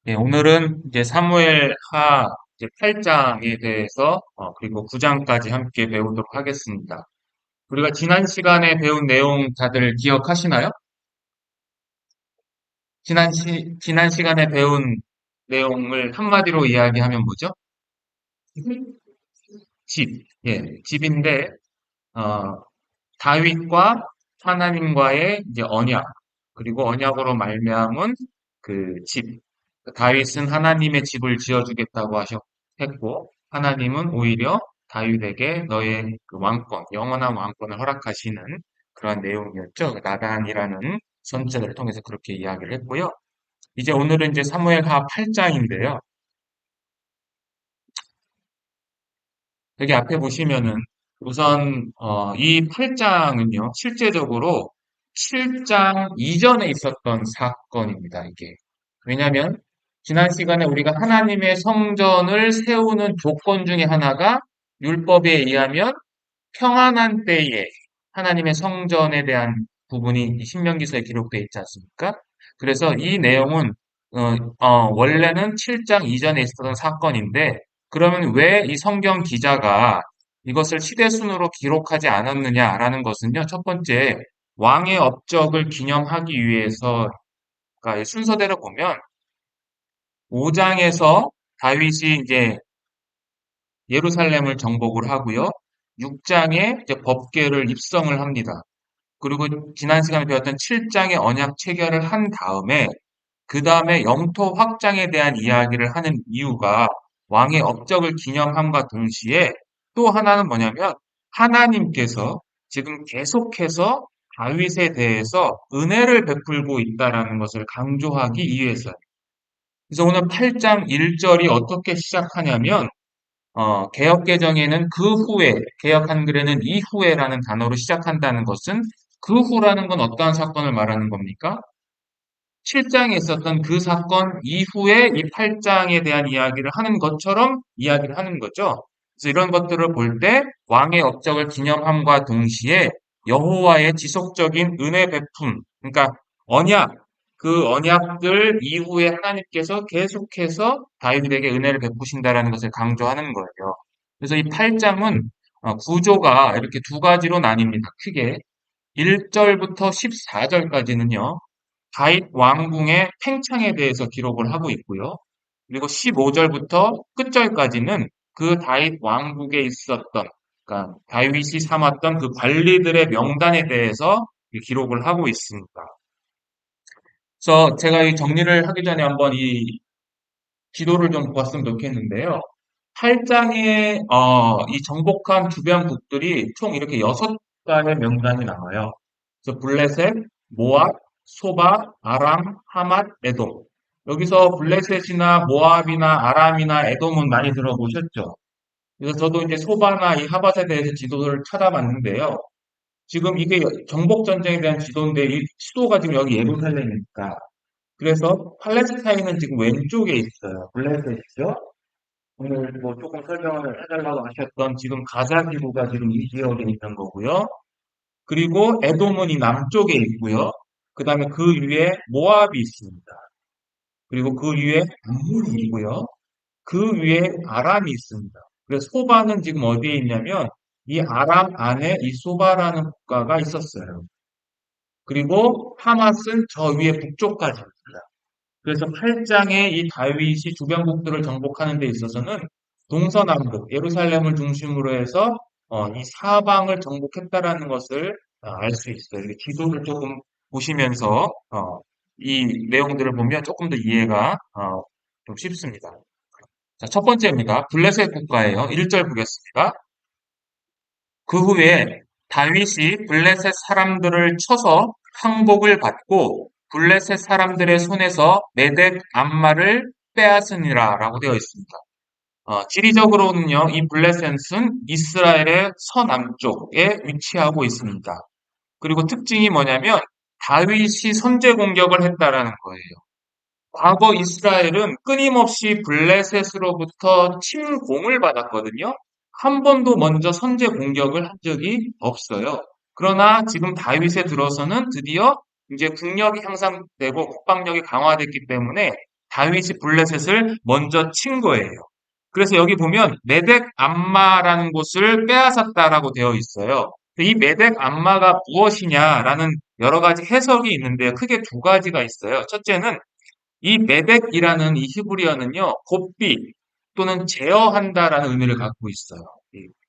네, 오늘은 이제 사무엘하 이제 8장에 대해서 그리고 9장까지 함께 배우도록 하겠습니다. 우리가 지난 시간에 배운 내용 다들 기억하시나요? 지난 시간에 배운 내용을 한마디로 이야기하면 뭐죠? 집. 예, 집인데 어, 다윗과 하나님과의 이제 언약, 그리고 언약으로 말미암은 그 집. 다윗은 하나님의 집을 지어주겠다고 했고, 하나님은 오히려 다윗에게 너의 그 왕권, 영원한 왕권을 허락하시는 그러한 내용이었죠. 그 나단이라는 선지자를 통해서 그렇게 이야기를 했고요. 이제 오늘은 이제 사무엘하 8장인데요. 여기 앞에 보시면은 우선 이 8장은요, 실제적으로 7장 이전에 있었던 사건입니다, 이게. 왜냐하면 지난 시간에 우리가 하나님의 성전을 세우는 조건 중에 하나가 율법에 의하면 평안한 때에 하나님의 성전에 대한 부분이 이 신명기서에 기록되어 있지 않습니까? 그래서 이 내용은 원래는 7장 이전에 있었던 사건인데, 그러면 왜 이 성경 기자가 이것을 시대순으로 기록하지 않았느냐라는 것은요. 첫 번째, 왕의 업적을 기념하기 위해서, 그러니까 순서대로 보면 5장에서 다윗이 이제 예루살렘을 정복을 하고요. 6장에 이제 법궤를 입성을 합니다. 그리고 지난 시간에 배웠던 7장의 언약 체결을 한 다음에 그 다음에 영토 확장에 대한 이야기를 하는 이유가 왕의 업적을 기념함과 동시에 또 하나는 뭐냐면 하나님께서 지금 계속해서 다윗에 대해서 은혜를 베풀고 있다라는 것을 강조하기 위해서요. 그래서 오늘 8장 1절이 어떻게 시작하냐면 개역 개정에는 그 후에, 개역 한글에는 이후에라는 단어로 시작한다는 것은 그 후라는 건 어떠한 사건을 말하는 겁니까? 7장에 있었던 그 사건 이후에 이 8장에 대한 이야기를 하는 것처럼 이야기를 하는 거죠. 그래서 이런 것들을 볼 때 왕의 업적을 기념함과 동시에 여호와의 지속적인 은혜 베품, 그러니까 언약, 그 언약들 이후에 하나님께서 계속해서 다윗에게 은혜를 베푸신다라는 것을 강조하는 거예요. 그래서 이 8장은 구조가 이렇게 두 가지로 나뉩니다. 크게 1절부터 14절까지는요. 다윗 왕궁의 팽창에 대해서 기록을 하고 있고요. 그리고 15절부터 끝절까지는 그 다윗 왕국에 있었던, 그러니까 다윗이 삼았던 그 관리들의 명단에 대해서 기록을 하고 있습니다. 그래서 제가 이 정리를 하기 전에 한번 이 지도를 좀 보았으면 좋겠는데요. 8장에 이 정복한 주변국들이 총 이렇게 6가의 명단이 나와요. 그래서 블레셋, 모압, 소바, 아람, 하맛, 에돔. 여기서 블레셋이나 모압이나 아람이나 에돔은 많이 들어보셨죠? 그래서 저도 이제 소바나 이 하밧에 대해서 지도를 찾아봤는데요. 지금 이게 정복 전쟁에 대한 지도인데 이 수도가 지금 여기 예루살렘이니까. 그래서 팔레스타인은 지금 왼쪽에 있어요. 블레셋이죠. 오늘 뭐 조금 설명을 해달라고 하셨던 지금 가자 지구가 지금 이 지역에 있는 거고요. 그리고 에돔은 이 남쪽에 있고요. 그 다음에 그 위에 모압이 있습니다. 그리고 그 위에 암몬이 있고요. 그 위에 아람이 있습니다. 그래서 소바는 지금 어디에 있냐면 이 아람 안에 이 소바라는 국가가 있었어요. 그리고 하맛은 저 위에 북쪽까지 있습니다. 그래서 8장의 이 다윗이 주변국들을 정복하는 데 있어서는 동서남북 예루살렘을 중심으로 해서 이 사방을 정복했다라는 것을 알 수 있어요. 이렇게 지도를 조금 보시면서 이 내용들을 보면 조금 더 이해가 좀 쉽습니다. 자, 첫 번째입니다. 블레셋 국가예요. 1절 보겠습니다. 그 후에 다윗이 블레셋 사람들을 쳐서 항복을 받고 블레셋 사람들의 손에서 메덱 암마를 빼앗으니라 라고 되어 있습니다. 지리적으로는요, 이 블레셋은 이스라엘의 서남쪽에 위치하고 있습니다. 그리고 특징이 뭐냐면 다윗이 선제 공격을 했다라는 거예요. 과거 이스라엘은 끊임없이 블레셋으로부터 침공을 받았거든요. 한 번도 먼저 선제 공격을 한 적이 없어요. 그러나 지금 다윗에 들어서는 드디어 이제 국력이 향상되고 국방력이 강화됐기 때문에 다윗이 블레셋을 먼저 친 거예요. 그래서 여기 보면 메덱 암마라는 곳을 빼앗았다라고 되어 있어요. 이 메덱 암마가 무엇이냐라는 여러 가지 해석이 있는데요. 크게 두 가지가 있어요. 첫째는 이 메덱이라는 이 히브리어는요, 곱비 또는 제어한다라는 의미를 갖고 있어요.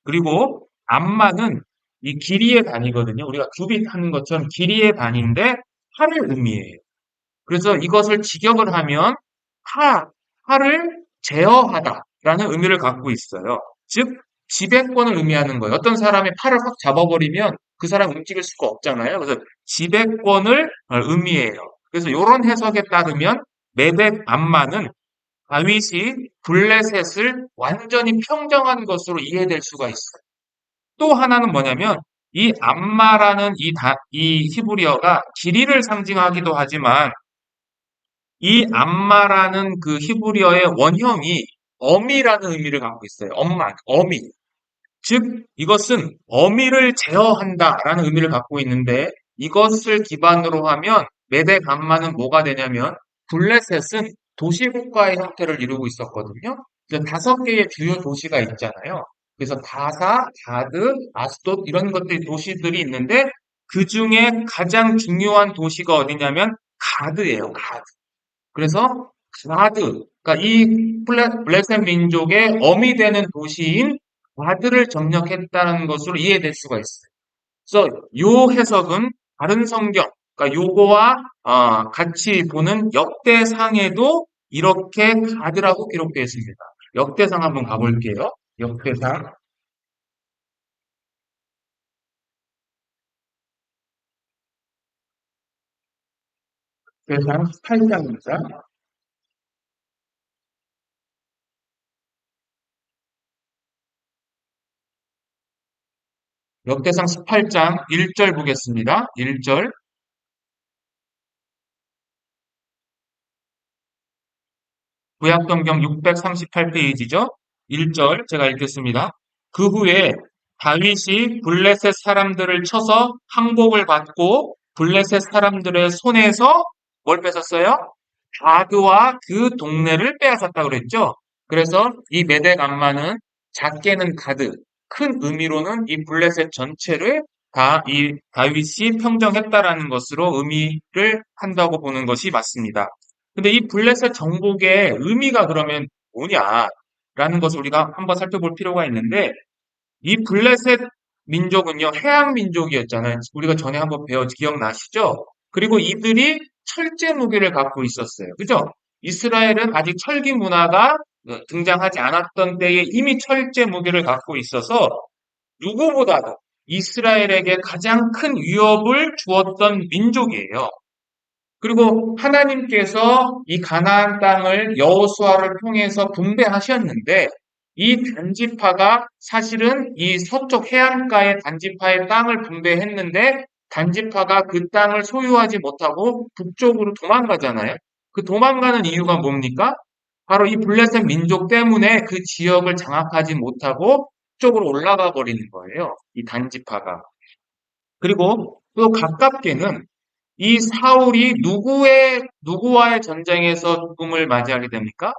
그리고 암마는 이 길이의 단위거든요. 우리가 규빗 하는 것처럼 길이의 단위인데 팔을 의미해요. 그래서 이것을 직역을 하면 하, 하를 제어하다라는 의미를 갖고 있어요. 즉, 지배권을 의미하는 거예요. 어떤 사람의 팔을 확 잡아버리면 그 사람 움직일 수가 없잖아요. 그래서 지배권을 의미해요. 그래서 이런 해석에 따르면 메덱 암마는 다윗이 블레셋을 완전히 평정한 것으로 이해될 수가 있어요. 또 하나는 뭐냐면 이 암마라는 이 히브리어가 길이를 상징하기도 하지만 이 암마라는 그 히브리어의 원형이 어미라는 의미를 갖고 있어요. 엄마, 어미. 즉, 이것은 어미를 제어한다라는 의미를 갖고 있는데 이것을 기반으로 하면 메덱 암마는 뭐가 되냐면 블레셋은 도시국가의 형태를 이루고 있었거든요. 이제 5개의 주요 도시가 있잖아요. 그래서 다사, 가드, 아스돗 이런 것들이 도시들이 있는데 그 중에 가장 중요한 도시가 어디냐면 가드예요. 가드. 그래서 가드, 그러니까 이 블레셋 민족의 어미 되는 도시인 가드를 점령했다는 것으로 이해될 수가 있어요. 그래서 요 해석은 다른 성경, 그러니까 요거와 같이 보는 역대상에도 이렇게 가드라고 기록되어 있습니다. 역대상 한번 가볼게요. 역대상, 역대상 8장입니다. 역대상 18장 1절 보겠습니다. 1절. 구약성경 638페이지죠. 1절 제가 읽겠습니다. 그 후에 다윗이 블레셋 사람들을 쳐서 항복을 받고 블레셋 사람들의 손에서 뭘 뺏었어요? 가드와 그 동네를 빼앗았다고 그랬죠. 그래서 이 메덱 암마는 작게는 가드, 큰 의미로는 이 블레셋 전체를 다 이 다윗이 평정했다라는 것으로 의미를 한다고 보는 것이 맞습니다. 근데 이 블레셋 정복의 의미가 그러면 뭐냐라는 것을 우리가 한번 살펴볼 필요가 있는데 이 블레셋 민족은요 해양 민족이었잖아요. 우리가 전에 한번 기억나시죠? 그리고 이들이 철제 무기를 갖고 있었어요. 그죠? 이스라엘은 아직 철기 문화가 등장하지 않았던 때에 이미 철제 무기를 갖고 있어서 누구보다도 이스라엘에게 가장 큰 위협을 주었던 민족이에요. 그리고 하나님께서 이 가나안 땅을 여호수아를 통해서 분배하셨는데 이 단지파가 사실은 이 서쪽 해안가의 단지파의 땅을 분배했는데 단지파가 그 땅을 소유하지 못하고 북쪽으로 도망가잖아요. 그 도망가는 이유가 뭡니까? 바로 이 블레셋 민족 때문에 그 지역을 장악하지 못하고 북쪽으로 올라가 버리는 거예요. 이 단지파가. 그리고 또 가깝게는 이 사울이 누구와의 전쟁에서 죽음을 맞이하게 됩니까?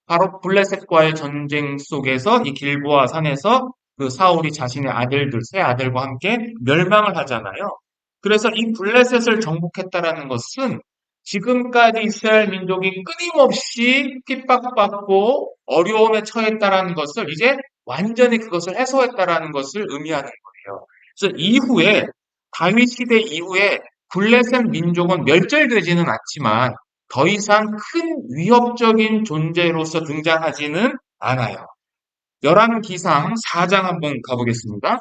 바로 블레셋과의 전쟁 속에서 이 길보아 산에서 그 사울이 자신의 아들들, 세 아들과 함께 멸망을 하잖아요. 그래서 이 블레셋을 정복했다라는 것은 지금까지 이스라엘 민족이 끊임없이 핍박받고 어려움에 처했다라는 것을 이제 완전히 그것을 해소했다라는 것을 의미하는 거예요. 그래서 이후에 다윗 시대 이후에 블레셋 민족은 멸절되지는 않지만 더 이상 큰 위협적인 존재로서 등장하지는 않아요. 열왕기상 4장 한번 가보겠습니다.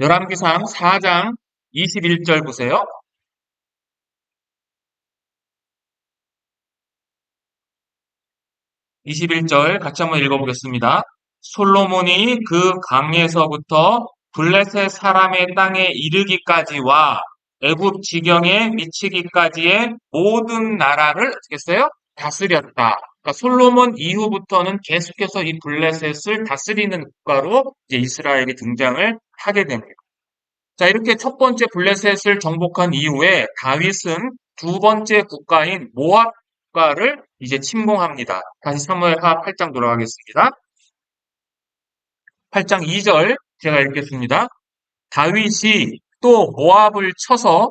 열왕기상 4장 21절 보세요. 21절 같이 한번 읽어보겠습니다. 솔로몬이 그 강에서부터 블레셋 사람의 땅에 이르기까지와 애굽 지경에 미치기까지의 모든 나라를 어떻게 했어요? 다스렸다. 그러니까 솔로몬 이후부터는 계속해서 이 블레셋을 다스리는 국가로 이제 이스라엘이 등장을 하게 됩니다. 자, 이렇게 첫 번째 블레셋을 정복한 이후에 다윗은 두 번째 국가인 모압 국가를 이제 침공합니다. 다시 사무엘하 8장 돌아가겠습니다. 8장 2절 제가 읽겠습니다. 다윗이 또 모압을 쳐서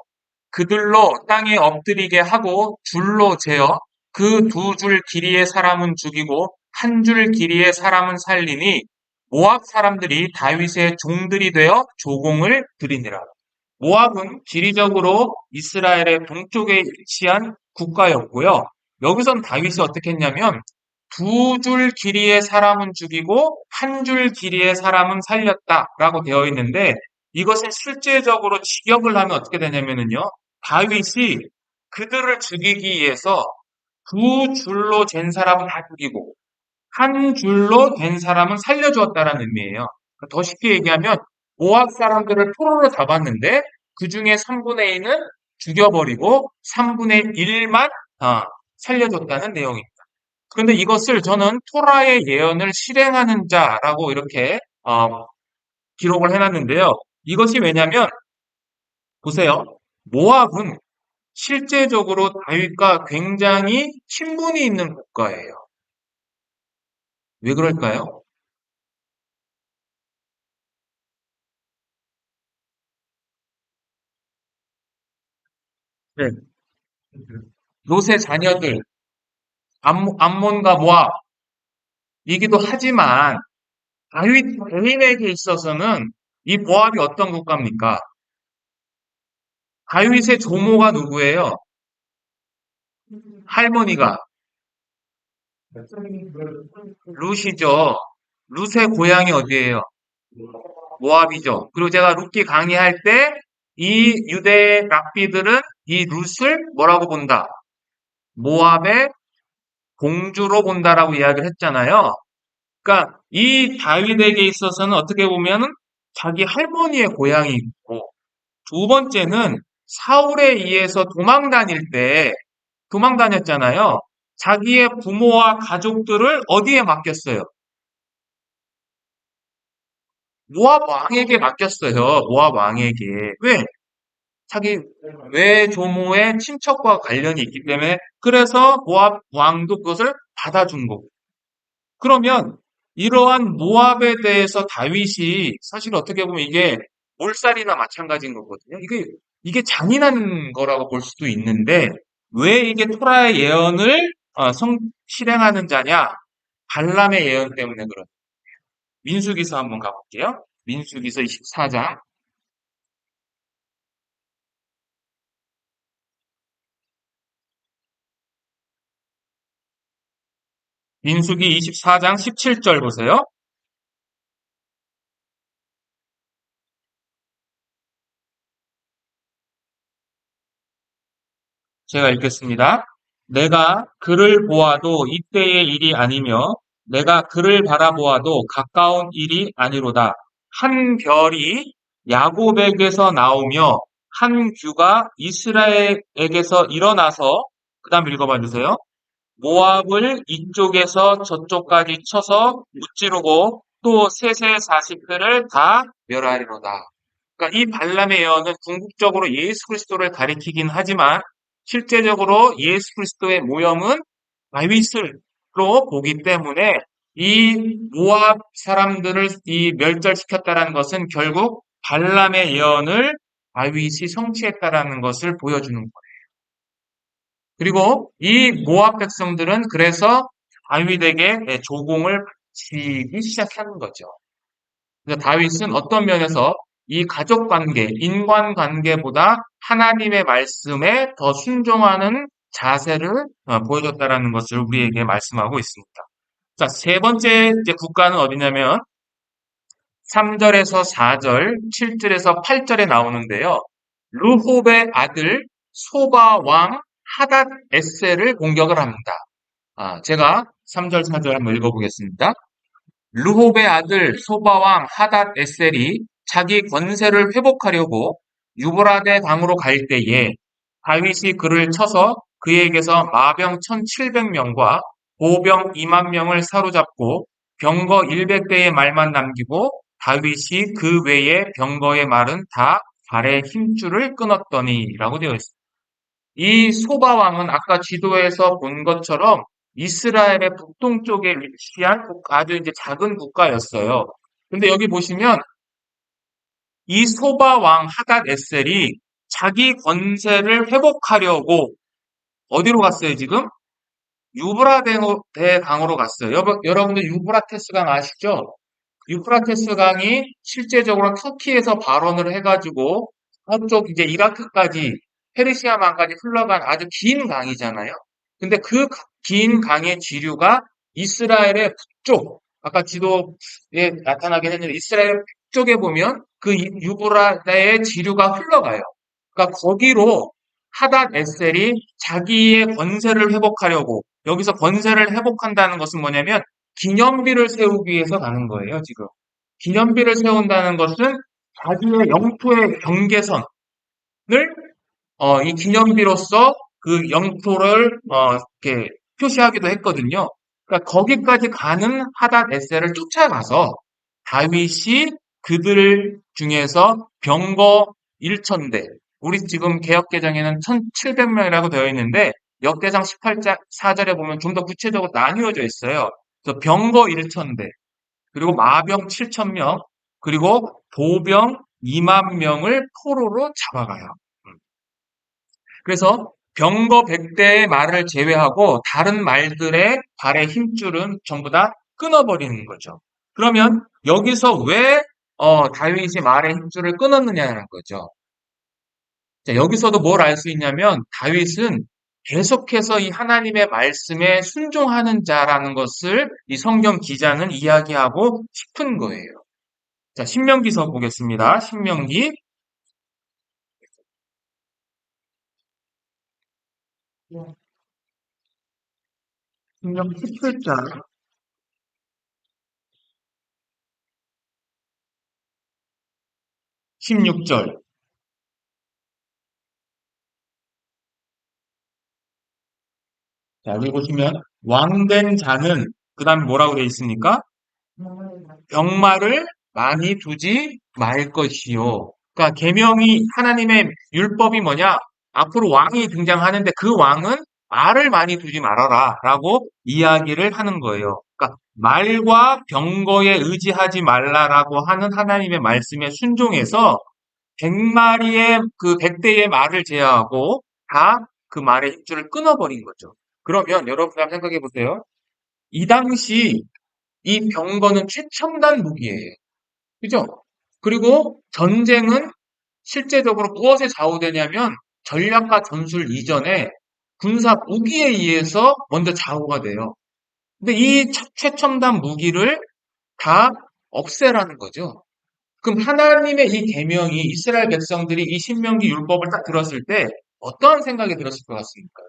그들로 땅에 엎드리게 하고 줄로 재어 그 두 줄 길이의 사람은 죽이고 한 줄 길이의 사람은 살리니 모압 사람들이 다윗의 종들이 되어 조공을 드리니라. 모압은 지리적으로 이스라엘의 동쪽에 위치한 국가였고요. 여기선 다윗이 어떻게 했냐면 두 줄 길이의 사람은 죽이고 한 줄 길이의 사람은 살렸다라고 되어 있는데 이것을 실제적으로 직역을 하면 어떻게 되냐면요. 다윗이 그들을 죽이기 위해서 두 줄로 잰 사람은 다 죽이고 한 줄로 된 사람은 살려주었다라는 의미예요. 더 쉽게 얘기하면 모압 사람들을 포로로 잡았는데 그 중에 3분의 1은 죽여버리고 3분의 1만 살려줬다는 내용입니다. 그런데 이것을 저는 토라의 예언을 실행하는 자라고 이렇게 기록을 해놨는데요. 이것이 왜냐면 보세요. 모압은 실제적으로 다윗과 굉장히 친분이 있는 국가예요. 왜 그럴까요? 네. 롯의 자녀들, 암몬과 모압이기도 하지만 다윗 본인에게 있어서는 이 모압이 어떤 국가입니까? 다윗의 조모가 누구예요? 할머니가 룻이죠. 룻의 고향이 어디예요? 모압이죠. 그리고 제가 룻기 강의할 때 이 유대 랍비들은 이 룻을 뭐라고 본다? 모압의 공주로 본다라고 이야기를 했잖아요. 그러니까 이 다윗에게 있어서는 어떻게 보면 자기 할머니의 고향이고 두 번째는 사울에 의해서 도망 다녔잖아요. 자기의 부모와 가족들을 어디에 맡겼어요? 모압 왕에게 맡겼어요. 모압 왕에게. 왜? 자기 외조모의 친척과 관련이 있기 때문에 그래서 모압 왕도 그것을 받아준 거고. 그러면 이러한 모압에 대해서 다윗이 사실 어떻게 보면 이게 몰살이나 마찬가지인 거거든요. 이게 잔인한 거라고 볼 수도 있는데 왜 이게 토라의 예언을 실행하는 자냐? 발람의 예언 때문에 그런. 민수기서 한번 가볼게요. 민수기서 24장. 민수기 24장 17절 보세요. 제가 읽겠습니다. 내가 그를 보아도 이때의 일이 아니며 내가 그를 바라보아도 가까운 일이 아니로다. 한 별이 야곱에게서 나오며 한 규가 이스라엘에게서 일어나서 그 다음 읽어봐 주세요. 모압을 이쪽에서 저쪽까지 쳐서 무찌르고 또 셋의 40회를 다 멸하리로다. 그러니까 이 발람의 예언은 궁극적으로 예수 그리스도를 가리키긴 하지만 실제적으로 예수 그리스도의 모형은 다윗으로 보기 때문에 이 모압 사람들을 이 멸절시켰다라는 것은 결국 발람의 예언을 다윗이 성취했다라는 것을 보여주는 거예요. 그리고 이 모압 백성들은 그래서 다윗에게 조공을 바치기 시작하는 거죠. 그래서 다윗은 어떤 면에서 이 가족 관계, 인간 관계보다 하나님의 말씀에 더 순종하는 자세를 보여줬다라는 것을 우리에게 말씀하고 있습니다. 자, 세 번째 이제 국가는 어디냐면 3절에서 4절, 7절에서 8절에 나오는데요. 르홉의 아들 소바 왕 하닷 에셀을 공격을 합니다. 제가 3절, 4절 한번 읽어보겠습니다. 르홉의 아들 소바왕 하닷 에셀이 자기 권세를 회복하려고 유브라데 강으로 갈 때에 다윗이 그를 쳐서 그에게서 마병 1700명과 보병 2만 명을 사로잡고 병거 100대의 말만 남기고 다윗이 그 외에 병거의 말은 다 발의 힘줄을 끊었더니라고 되어 있습니다. 이 소바 왕은 아까 지도에서 본 것처럼 이스라엘의 북동쪽에 위치한 아주 이제 작은 국가였어요. 근데 여기 보시면 이 소바 왕 하닷 에셀이 자기 권세를 회복하려고 어디로 갔어요, 지금? 유브라데 강으로 갔어요. 여러분들 유브라테스 강 아시죠? 유프라테스 강이 실제적으로 터키에서 발원을 해가지고 저쪽 이제 이라크까지 페르시아만까지 흘러간 아주 긴 강이잖아요. 근데 그 긴 강의 지류가 이스라엘의 북쪽, 아까 지도에 나타나긴 했는데 이스라엘 북쪽에 보면 그 유브라데의 지류가 흘러가요. 그러니까 거기로 하닷 에셀이 자기의 권세를 회복하려고 여기서 권세를 회복한다는 것은 뭐냐면 기념비를 세우기 위해서 가는 거예요, 지금. 기념비를 세운다는 것은 자기의 영토의 경계선을 이 기념비로서 그 영토를 이렇게 표시하기도 했거든요. 그러니까 거기까지 가는 하닷 에셀을 쫓아가서 다윗이 그들 중에서 병거 1,000대, 우리 지금 개역개정에는 1,700명이라고 되어 있는데 역대상 18장 4절에 보면 좀 더 구체적으로 나뉘어져 있어요. 그래서 병거 1,000대, 그리고 마병 7,000명, 그리고 보병 2만 명을 포로로 잡아가요. 그래서 병거 100대의 말을 제외하고 다른 말들의 발의 힘줄은 전부 다 끊어버리는 거죠. 그러면 여기서 왜 다윗이 말의 힘줄을 끊었느냐는 거죠. 자, 여기서도 뭘 알 수 있냐면 다윗은 계속해서 이 하나님의 말씀에 순종하는 자라는 것을 이 성경 기자는 이야기하고 싶은 거예요. 자, 신명기서 보겠습니다. 신명기 17장 16절. 자, 여기 보시면 왕된 자는 그 다음에 뭐라고 되어 있습니까? 병마를 많이 두지 말 것이요. 그러니까 계명이 하나님의 율법이 뭐냐? 앞으로 왕이 등장하는데 그 왕은 말을 많이 두지 말아라라고 이야기를 하는 거예요. 그러니까 말과 병거에 의지하지 말라라고 하는 하나님의 말씀에 순종해서 100마리의 그 100대의 말을 제어하고 다 그 말의 힘줄을 끊어버린 거죠. 그러면 여러분 한번 생각해 보세요. 이 당시 이 병거는 최첨단 무기예요. 그죠? 그리고 전쟁은 실제적으로 무엇에 좌우되냐면 전략과 전술 이전에 군사 무기에 의해서 먼저 좌우가 돼요. 근데 이 최첨단 무기를 다 없애라는 거죠. 그럼 하나님의 이 계명이 이스라엘 백성들이 이 신명기 율법을 딱 들었을 때 어떠한 생각이 들었을 것 같습니까?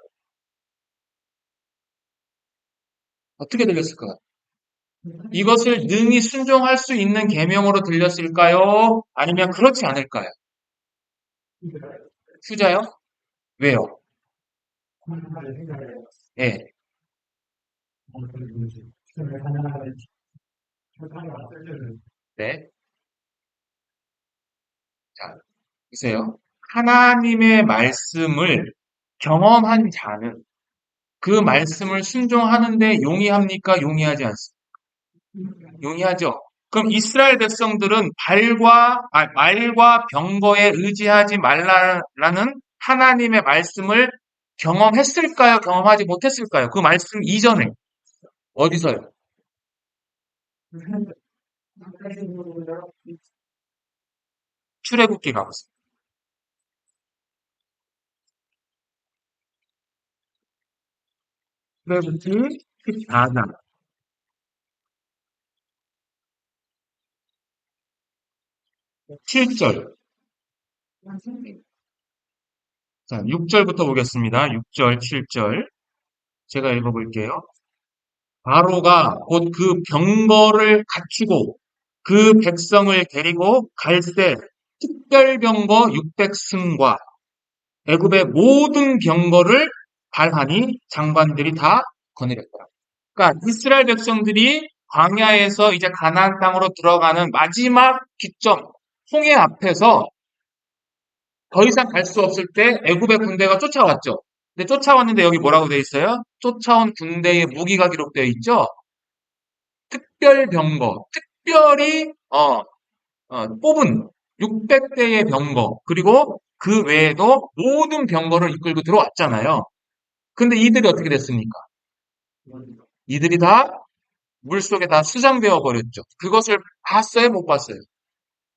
어떻게 들렸을 것 같아요? 이것을 능히 순종할 수 있는 계명으로 들렸을까요? 아니면 그렇지 않을까요? 후자요? 왜요? 예. 네. 자, 보세요. 하나님의 말씀을 경험한 자는 그 말씀을 순종하는데 용이합니까? 용이하지 않습니까? 용이하죠. 그럼 이스라엘 백성들은 말과 병거에 의지하지 말라는 하나님의 말씀을 경험했을까요? 경험하지 못했을까요? 그 말씀 이전에 어디서요? 출애굽기 가보세요. 출애굽기 14장 7절. 자, 6절부터 보겠습니다. 6절, 7절. 제가 읽어볼게요. 바로가 곧 그 병거를 갖추고 그 백성을 데리고 갈새 특별병거 600승과 애굽의 모든 병거를 발하니 장관들이 다 거느렸더라. 그러니까 이스라엘 백성들이 광야에서 이제 가나안 땅으로 들어가는 마지막 기점, 홍해 앞에서 더 이상 갈 수 없을 때 애굽의 군대가 쫓아왔죠. 근데 쫓아왔는데 여기 뭐라고 돼 있어요? 쫓아온 군대의 무기가 기록되어 있죠. 특별병거, 특별히 뽑은 600대의 병거, 그리고 그 외에도 모든 병거를 이끌고 들어왔잖아요. 근데 이들이 어떻게 됐습니까? 이들이 다 물속에 다 수장되어 버렸죠. 그것을 봤어요, 못 봤어요?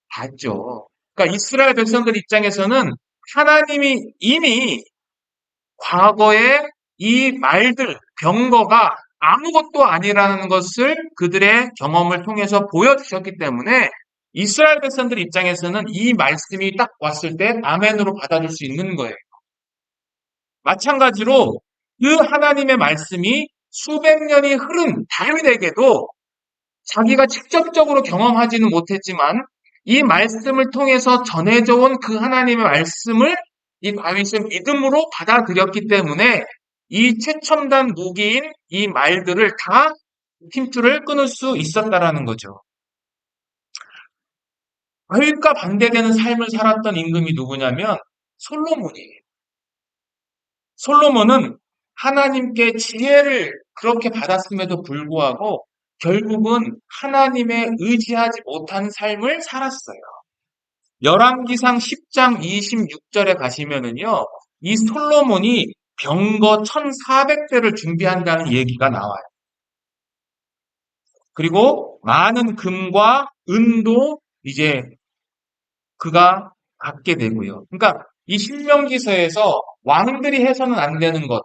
봤죠. 그러니까 이스라엘 백성들 입장에서는 하나님이 이미 과거에 이 말들, 병거가 아무것도 아니라는 것을 그들의 경험을 통해서 보여주셨기 때문에 이스라엘 백성들 입장에서는 이 말씀이 딱 왔을 때 아멘으로 받아줄 수 있는 거예요. 마찬가지로 그 하나님의 말씀이 수백 년이 흐른 다윗에게도 자기가 직접적으로 경험하지는 못했지만 이 말씀을 통해서 전해져 온 그 하나님의 말씀을 이 다윗은 믿음으로 받아들였기 때문에 이 최첨단 무기인 이 말들을 다 힘줄을 끊을 수 있었다라는 거죠. 다윗과 반대되는 삶을 살았던 임금이 누구냐면 솔로몬이에요. 솔로몬은 하나님께 지혜를 그렇게 받았음에도 불구하고 결국은 하나님에 의지하지 못하는 삶을 살았어요. 열왕기상 10장 26절에 가시면은요, 이 솔로몬이 병거 1,400대를 준비한다는 얘기가 나와요. 그리고 많은 금과 은도 이제 그가 갖게 되고요. 그러니까 이 신명기서에서 왕들이 해서는 안 되는 것,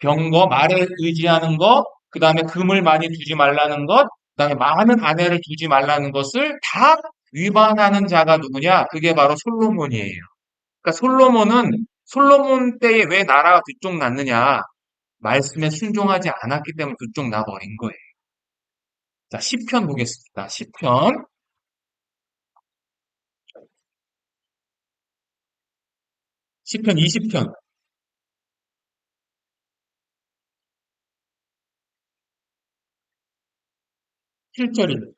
병거, 말에 의지하는 것, 그 다음에 금을 많이 두지 말라는 것, 그 다음에 많은 아내를 두지 말라는 것을 다 위반하는 자가 누구냐? 그게 바로 솔로몬이에요. 그러니까 솔로몬 때에 왜 나라가 들쭉났느냐? 말씀에 순종하지 않았기 때문에 들쭉나버린 거예요. 자, 시편 보겠습니다. 시편 20편 7절입니다.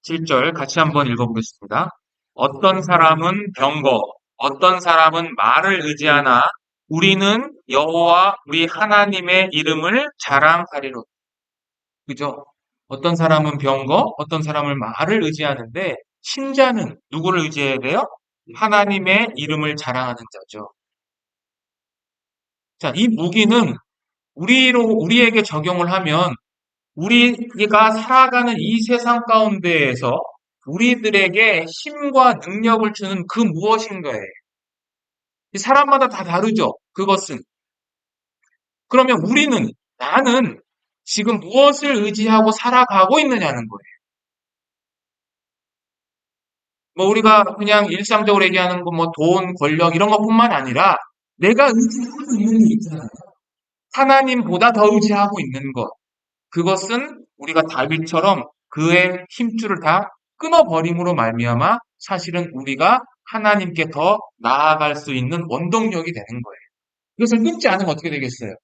7절 같이 한번 읽어보겠습니다. 어떤 사람은 병거, 어떤 사람은 말을 의지하나 우리는 여호와 우리 하나님의 이름을 자랑하리로. 그죠? 어떤 사람은 병거, 어떤 사람은 말을 의지하는데 신자는 누구를 의지해야 돼요? 하나님의 이름을 자랑하는 자죠. 자, 이 무기는 우리에게 적용을 하면 우리가 살아가는 이 세상 가운데에서 우리들에게 힘과 능력을 주는 그 무엇인가에 사람마다 다 다르죠. 그것은. 그러면 나는 지금 무엇을 의지하고 살아가고 있느냐는 거예요. 뭐 우리가 그냥 일상적으로 얘기하는 거 뭐 돈, 권력 이런 것뿐만 아니라 내가 의지하고 있는 게 있잖아요. 하나님보다 더 의지하고 있는 것. 그것은 우리가 다윗처럼 그의 힘줄을 다 끊어버림으로 말미암아 사실은 우리가 하나님께 더 나아갈 수 있는 원동력이 되는 거예요. 이것을 끊지 않으면 어떻게 되겠어요?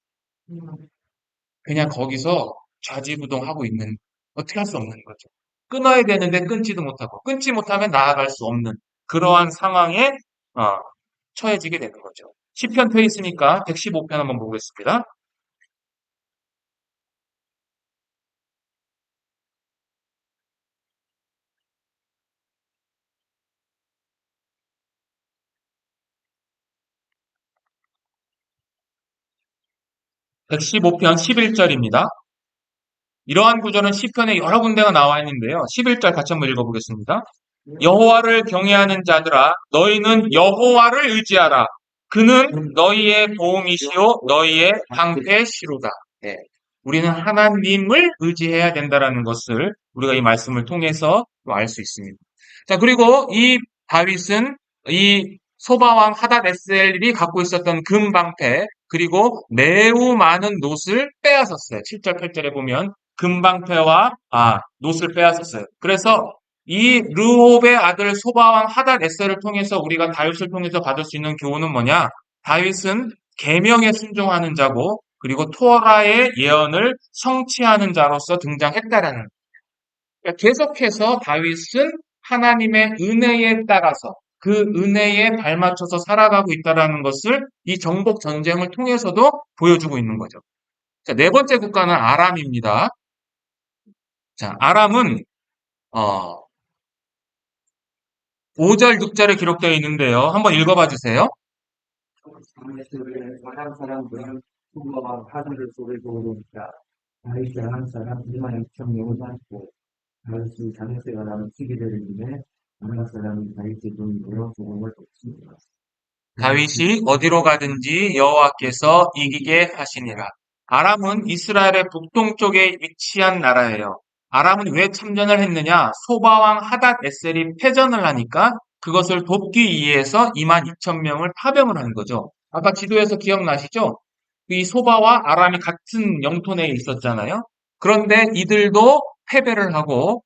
그냥 거기서 좌지부동하고 있는, 어떻게 할 수 없는 거죠. 끊어야 되는데 끊지도 못하고, 끊지 못하면 나아갈 수 없는 그러한 상황에 어, 처해지게 되는 거죠. 시편 펴 있으니까 115편 한번 보겠습니다. 115편 11절입니다. 이러한 구절은 시편에 여러 군데가 나와 있는데요. 11절 같이 한번 읽어보겠습니다. 여호와를 경외하는 자들아 너희는 여호와를 의지하라. 그는 너희의 도움이시요 너희의 방패시로다. 네. 우리는 하나님을 의지해야 된다라는 것을 우리가 이 말씀을 통해서 알 수 있습니다. 자, 그리고 이 다윗은 이 소바왕 하닷에셀이 갖고 있었던 금방패 그리고 매우 많은 놋을 빼앗았어요. 7절 8절에 보면 금방패와 놋을 빼앗았어요. 그래서 이 르홉의 아들 소바왕 하닷에셀을 통해서 우리가 다윗을 통해서 받을 수 있는 교훈은 뭐냐? 다윗은 계명에 순종하는 자고 그리고 토라의 예언을 성취하는 자로서 등장했다라는. 그러니까 계속해서 다윗은 하나님의 은혜에 따라서 그 은혜에 발맞춰서 살아가고 있다라는 것을 이 정복 전쟁을 통해서도 보여주고 있는 거죠. 자, 네 번째 국가는 아람입니다. 자, 아람은 어, 5절, 6절에 기록되어 있는데요. 한번 읽어봐 주세요. 다메섹의 아람 사람들은 수고와 하늘을 속에 보고니까 다윗의 한 사람 2만 6천 명을 잡고 다윗이 다메섹 아람 시기를 이기에 아람 사람이 다윗의 눈으로 조공을 덮습니다. 다윗이 어디로 가든지 여호와께서 이기게 하시니라. 아람은 이스라엘의 북동쪽에 위치한 나라예요. 아람은 왜 참전을 했느냐? 소바왕 하닷에셀이 패전을 하니까 그것을 돕기 위해서 2만 2천 명을 파병을 한 거죠. 아까 지도에서 기억나시죠? 이 소바와 아람이 같은 영토 내에 있었잖아요. 그런데 이들도 패배를 하고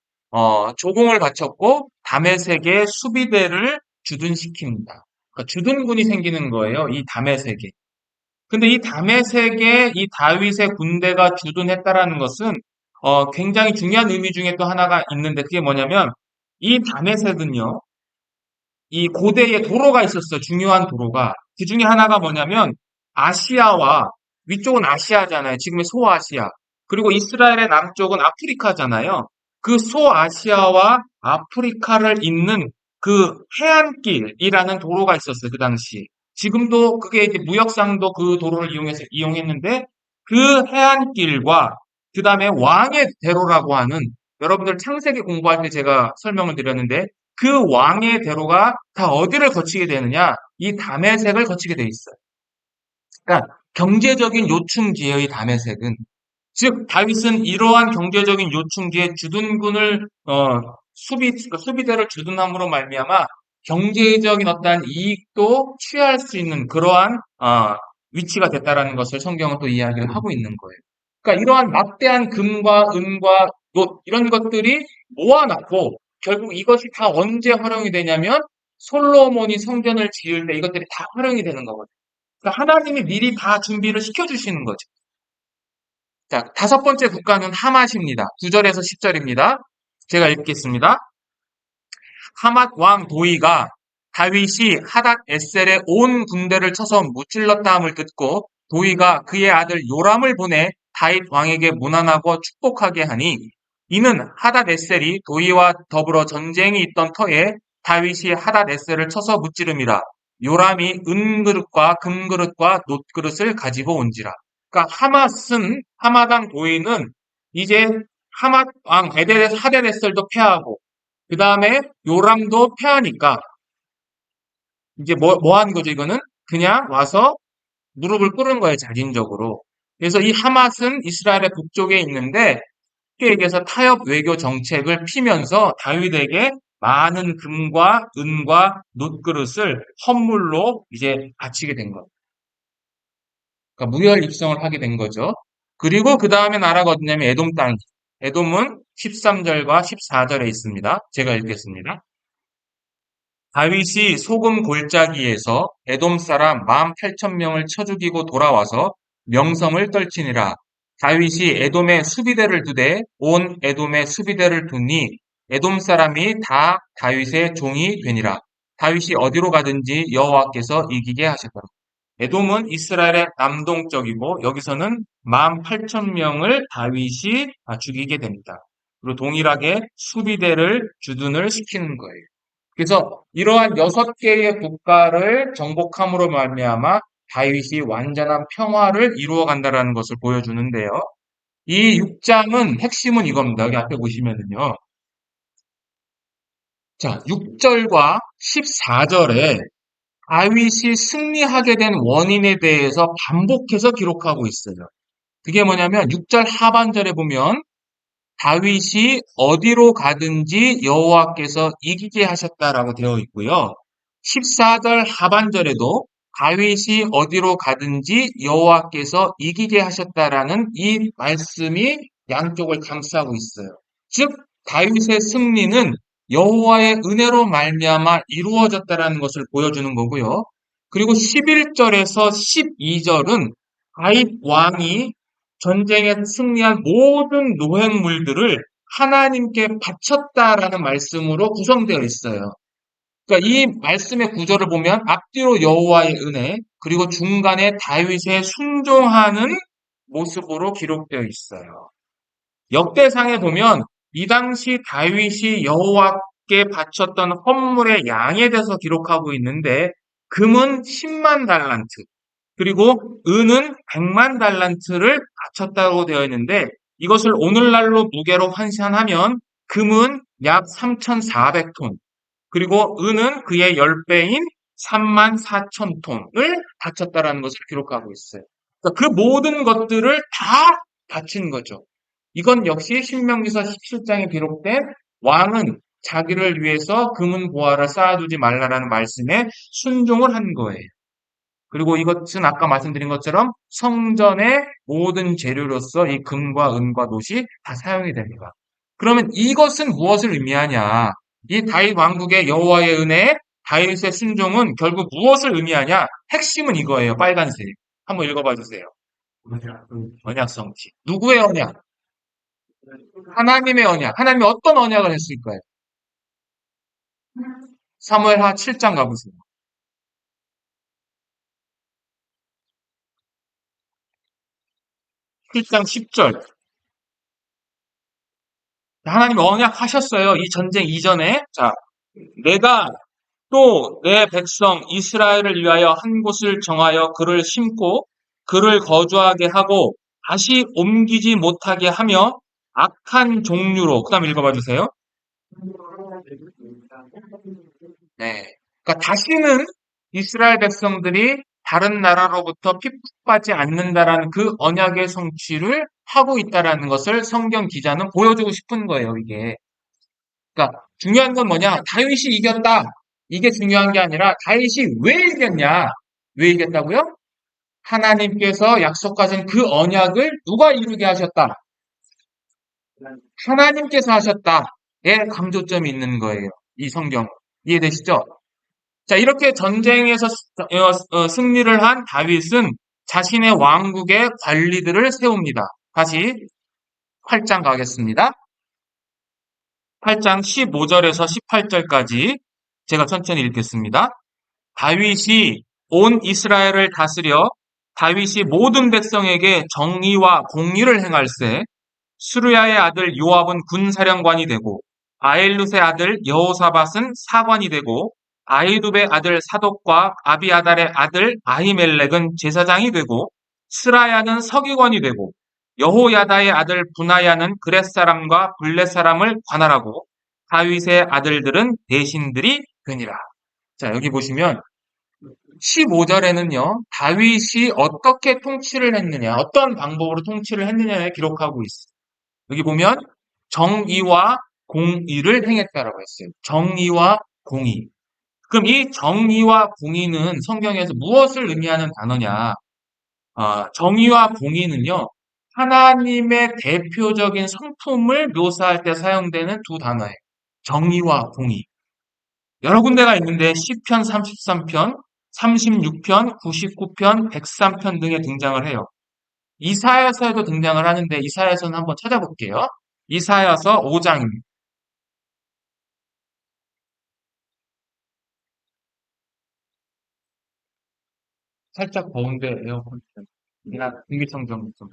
조공을 바쳤고 다메섹의 수비대를 주둔시킵니다. 그러니까 주둔군이 생기는 거예요. 이 다메섹에. 근데 이 다메섹에 이 다윗의 군대가 주둔했다라는 것은 굉장히 중요한 의미 중에 또 하나가 있는데 그게 뭐냐면 이 다메섹은요. 이 고대에 도로가 있었어요. 중요한 도로가. 그 중에 하나가 뭐냐면 아시아와 위쪽은 아시아잖아요. 지금의 소아시아. 그리고 이스라엘의 남쪽은 아프리카잖아요. 그 소아시아와 아프리카를 잇는 그 해안길이라는 도로가 있었어요. 그 당시. 지금도 그게 이제 무역상도 그 도로를 이용했는데 그 해안길과 그 다음에 왕의 대로라고 하는 여러분들 창세기 공부할 때 제가 설명을 드렸는데 그 왕의 대로가 다 어디를 거치게 되느냐? 이 다메섹을 거치게 돼 있어요. 그러니까 경제적인 요충지의 다메섹은 즉 다윗은 이러한 경제적인 요충지에 주둔군을 그러니까 수비대를 주둔함으로 말미암아 경제적인 어떠한 이익도 취할 수 있는 그러한 위치가 됐다라는 것을 성경은 또 이야기를 하고 있는 거예요. 그러니까 이러한 막대한 금과 은과 놋 이런 것들이 모아놨고 결국 이것이 다 언제 활용이 되냐면 솔로몬이 성전을 지을 때 이것들이 다 활용이 되는 거거든요. 그러니까 하나님이 미리 다 준비를 시켜주시는 거죠. 자, 다섯 번째 국가는 하맛입니다. 9절에서 10절입니다. 제가 읽겠습니다. 하맛 왕 도이가 다윗이 하닷 에셀의 온 군대를 쳐서 무찔렀다 함을 듣고 도이가 그의 아들 요람을 보내 다윗 왕에게 문안하고 축복하게 하니 이는 하닷 에셀이 도이와 더불어 전쟁이 있던 터에 다윗이 하닷 에셀을 쳐서 무찌름이라 요람이 은그릇과 금그릇과 놋그릇을 가지고 온지라. 그러니까 하마당 도이는 이제 하맛 왕 하닷 에셀도 패하고 그 다음에 요람도 패하니까 이제 뭐 하는 거죠 이거는? 그냥 와서 무릎을 꿇은 거예요 자진적으로. 그래서 이 하맛은 이스라엘의 북쪽에 있는데 쉽게 얘기해서 타협 외교 정책을 피면서 다윗에게 많은 금과 은과 놋그릇을 헌물로 이제 바치게 된 거예요. 그러니까 무혈 입성을 하게 된 거죠. 그리고 그 다음에 나라가 어디냐면 에돔 땅. 에돔은 13절과 14절에 있습니다. 제가 읽겠습니다. 다윗이 소금 골짜기에서 에돔 사람 18,000명을 쳐 죽이고 돌아와서 명성을 떨치니라. 다윗이 에돔에 수비대를 두되 온 에돔에 수비대를 두니 에돔 사람이 다 다윗의 종이 되니라. 다윗이 어디로 가든지 여호와께서 이기게 하셨더라. 에돔은 이스라엘의 남동쪽이고 여기서는 18,000명을 다윗이 죽이게 됩니다. 그리고 동일하게 수비대를 주둔을 시키는 거예요. 그래서 이러한 6개의 국가를 정복함으로 말미암아 다윗이 완전한 평화를 이루어 간다라는 것을 보여주는데요. 이 6장은 핵심은 이겁니다. 여기 앞에 보시면은요. 자, 6절과 14절에 다윗이 승리하게 된 원인에 대해서 반복해서 기록하고 있어요. 그게 뭐냐면 6절 하반절에 보면 다윗이 어디로 가든지 여호와께서 이기게 하셨다라고 되어 있고요. 14절 하반절에도 다윗이 어디로 가든지 여호와께서 이기게 하셨다라는 이 말씀이 양쪽을 감싸고 있어요. 즉 다윗의 승리는 여호와의 은혜로 말미암아 이루어졌다라는 것을 보여주는 거고요. 그리고 11절에서 12절은 다윗 왕이 전쟁에 승리한 모든 노획물들을 하나님께 바쳤다라는 말씀으로 구성되어 있어요. 그러니까 이 말씀의 구조를 보면 앞뒤로 여호와의 은혜, 그리고 중간에 다윗의 순종하는 모습으로 기록되어 있어요. 역대상에 보면 이 당시 다윗이 여호와께 바쳤던 헌물의 양에 대해서 기록하고 있는데 금은 10만 달란트, 그리고 은은 100만 달란트를 바쳤다고 되어 있는데 이것을 오늘날로 무게로 환산하면 금은 약 3,400톤, 그리고 은은 그의 10배인 3만 4천 톤을 바쳤다라는 것을 기록하고 있어요. 그러니까 그 모든 것들을 다 바친 거죠. 이건 역시 신명기서 17장에 기록된 왕은 자기를 위해서 금은 보화를 쌓아두지 말라라는 말씀에 순종을 한 거예요. 그리고 이것은 아까 말씀드린 것처럼 성전의 모든 재료로서 이 금과 은과 놋이 다 사용이 됩니다. 그러면 이것은 무엇을 의미하냐? 이 다윗 왕국의 여호와의 은혜, 다윗의 순종은 결국 무엇을 의미하냐? 핵심은 이거예요. 빨간색. 한번 읽어봐 주세요. 맞아. 언약 성취. 누구의 언약? 하나님의 언약. 하나님이 어떤 언약을 했을까요? 사무엘하 7장 가보세요. 7장 10절. 하나님이 언약하셨어요. 이 전쟁 이전에. 자, 내가 또 내 백성 이스라엘을 위하여 한 곳을 정하여 그를 심고 그를 거주하게 하고 다시 옮기지 못하게 하며 악한 종류로, 그 다음 읽어봐 주세요. 네. 그러니까 다시는 이스라엘 백성들이 다른 나라로부터 핍박받지 않는다라는 그 언약의 성취를 하고 있다라는 것을 성경 기자는 보여주고 싶은 거예요, 이게. 그러니까 중요한 건 뭐냐? 다윗이 이겼다. 이게 중요한 게 아니라 다윗이 왜 이겼냐? 왜 이겼다고요? 하나님께서 약속하신 그 언약을 누가 이루게 하셨다? 하나님께서 하셨다에 강조점이 있는 거예요. 이 성경. 이해되시죠? 자, 이렇게 전쟁에서 승리를 한 다윗은 자신의 왕국의 관리들을 세웁니다. 다시 8장 가겠습니다. 8장 15절에서 18절까지 제가 천천히 읽겠습니다. 다윗이 온 이스라엘을 다스려 다윗이 모든 백성에게 정의와 공의를 행할세 수르야의 아들 요압은 군사령관이 되고 아엘룻의 아들 여호사밧은 사관이 되고 아히두베의 아들 사독과 아비아달의 아들 아히멜렉은 제사장이 되고 스라야는 서기관이 되고 여호야다의 아들 분하야는 그렛 사람과 블렛 사람을 관할하고 다윗의 아들들은 대신들이 되니라. 자, 여기 보시면 15절에는요, 다윗이 어떻게 통치를 했느냐, 어떤 방법으로 통치를 했느냐에 기록하고 있어요. 여기 보면 정의와 공의를 행했다라고 했어요. 정의와 공의. 그럼 이 정의와 공의는 성경에서 무엇을 의미하는 단어냐? 정의와 공의는요, 하나님의 대표적인 성품을 묘사할 때 사용되는 두 단어예요. 정의와 공의. 여러 군데가 있는데 시편 33편, 36편, 99편, 103편 등에 등장을 해요. 이사야서에도 등장을 하는데 이사야서는 한번 찾아볼게요. 이사야서 5장입니다. 살짝 더운데 에어컨 이나 공기청정 좀.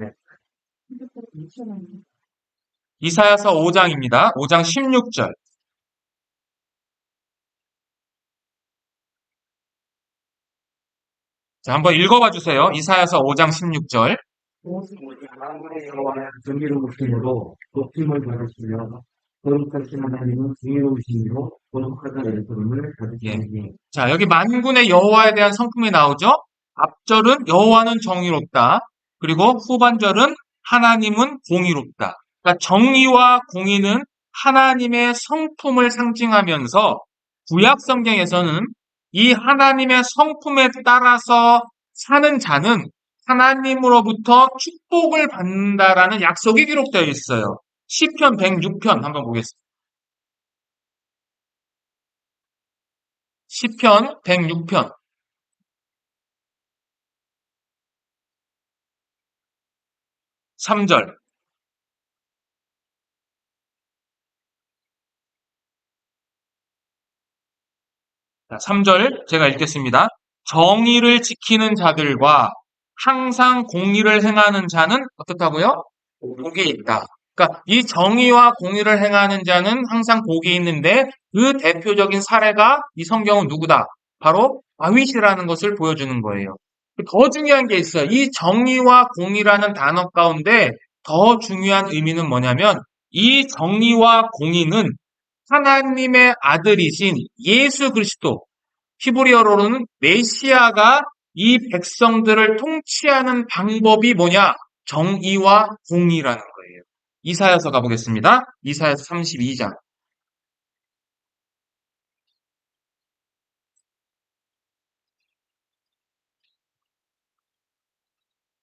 네. 이사야서 5장입니다. 5장 16절. 자, 한번 읽어봐 주세요. 이사야서 5장 16절. 만군의 여호와는 정의로우심으로 높임을 받으시며 거룩하신 하나님은 정의로우심으로 거룩하다는 부름을 예. 받으시니. 자, 여기 만군의 여호와에 대한 성품이 나오죠? 앞절은 여호와는 정의롭다. 그리고 후반절은 하나님은 공의롭다. 그러니까 정의와 공의는 하나님의 성품을 상징하면서 구약 성경에서는 이 하나님의 성품에 따라서 사는 자는 하나님으로부터 축복을 받는다라는 약속이 기록되어 있어요. 시편 106편 한번 보겠습니다. 시편 106편 3절. 자, 3절 제가 읽겠습니다. 정의를 지키는 자들과 항상 공의를 행하는 자는 어떻다고요? 복이 있다. 그러니까 이 정의와 공의를 행하는 자는 항상 복이 있는데 그 대표적인 사례가 이 성경은 누구다? 바로 다윗이라는 것을 보여주는 거예요. 더 중요한 게 있어요. 이 정의와 공의라는 단어 가운데 더 중요한 의미는 뭐냐면 이 정의와 공의는 하나님의 아들이신 예수 그리스도, 히브리어로는 메시아가 이 백성들을 통치하는 방법이 뭐냐? 정의와 공의라는 거예요. 이사야서 가보겠습니다. 이사야서 32장.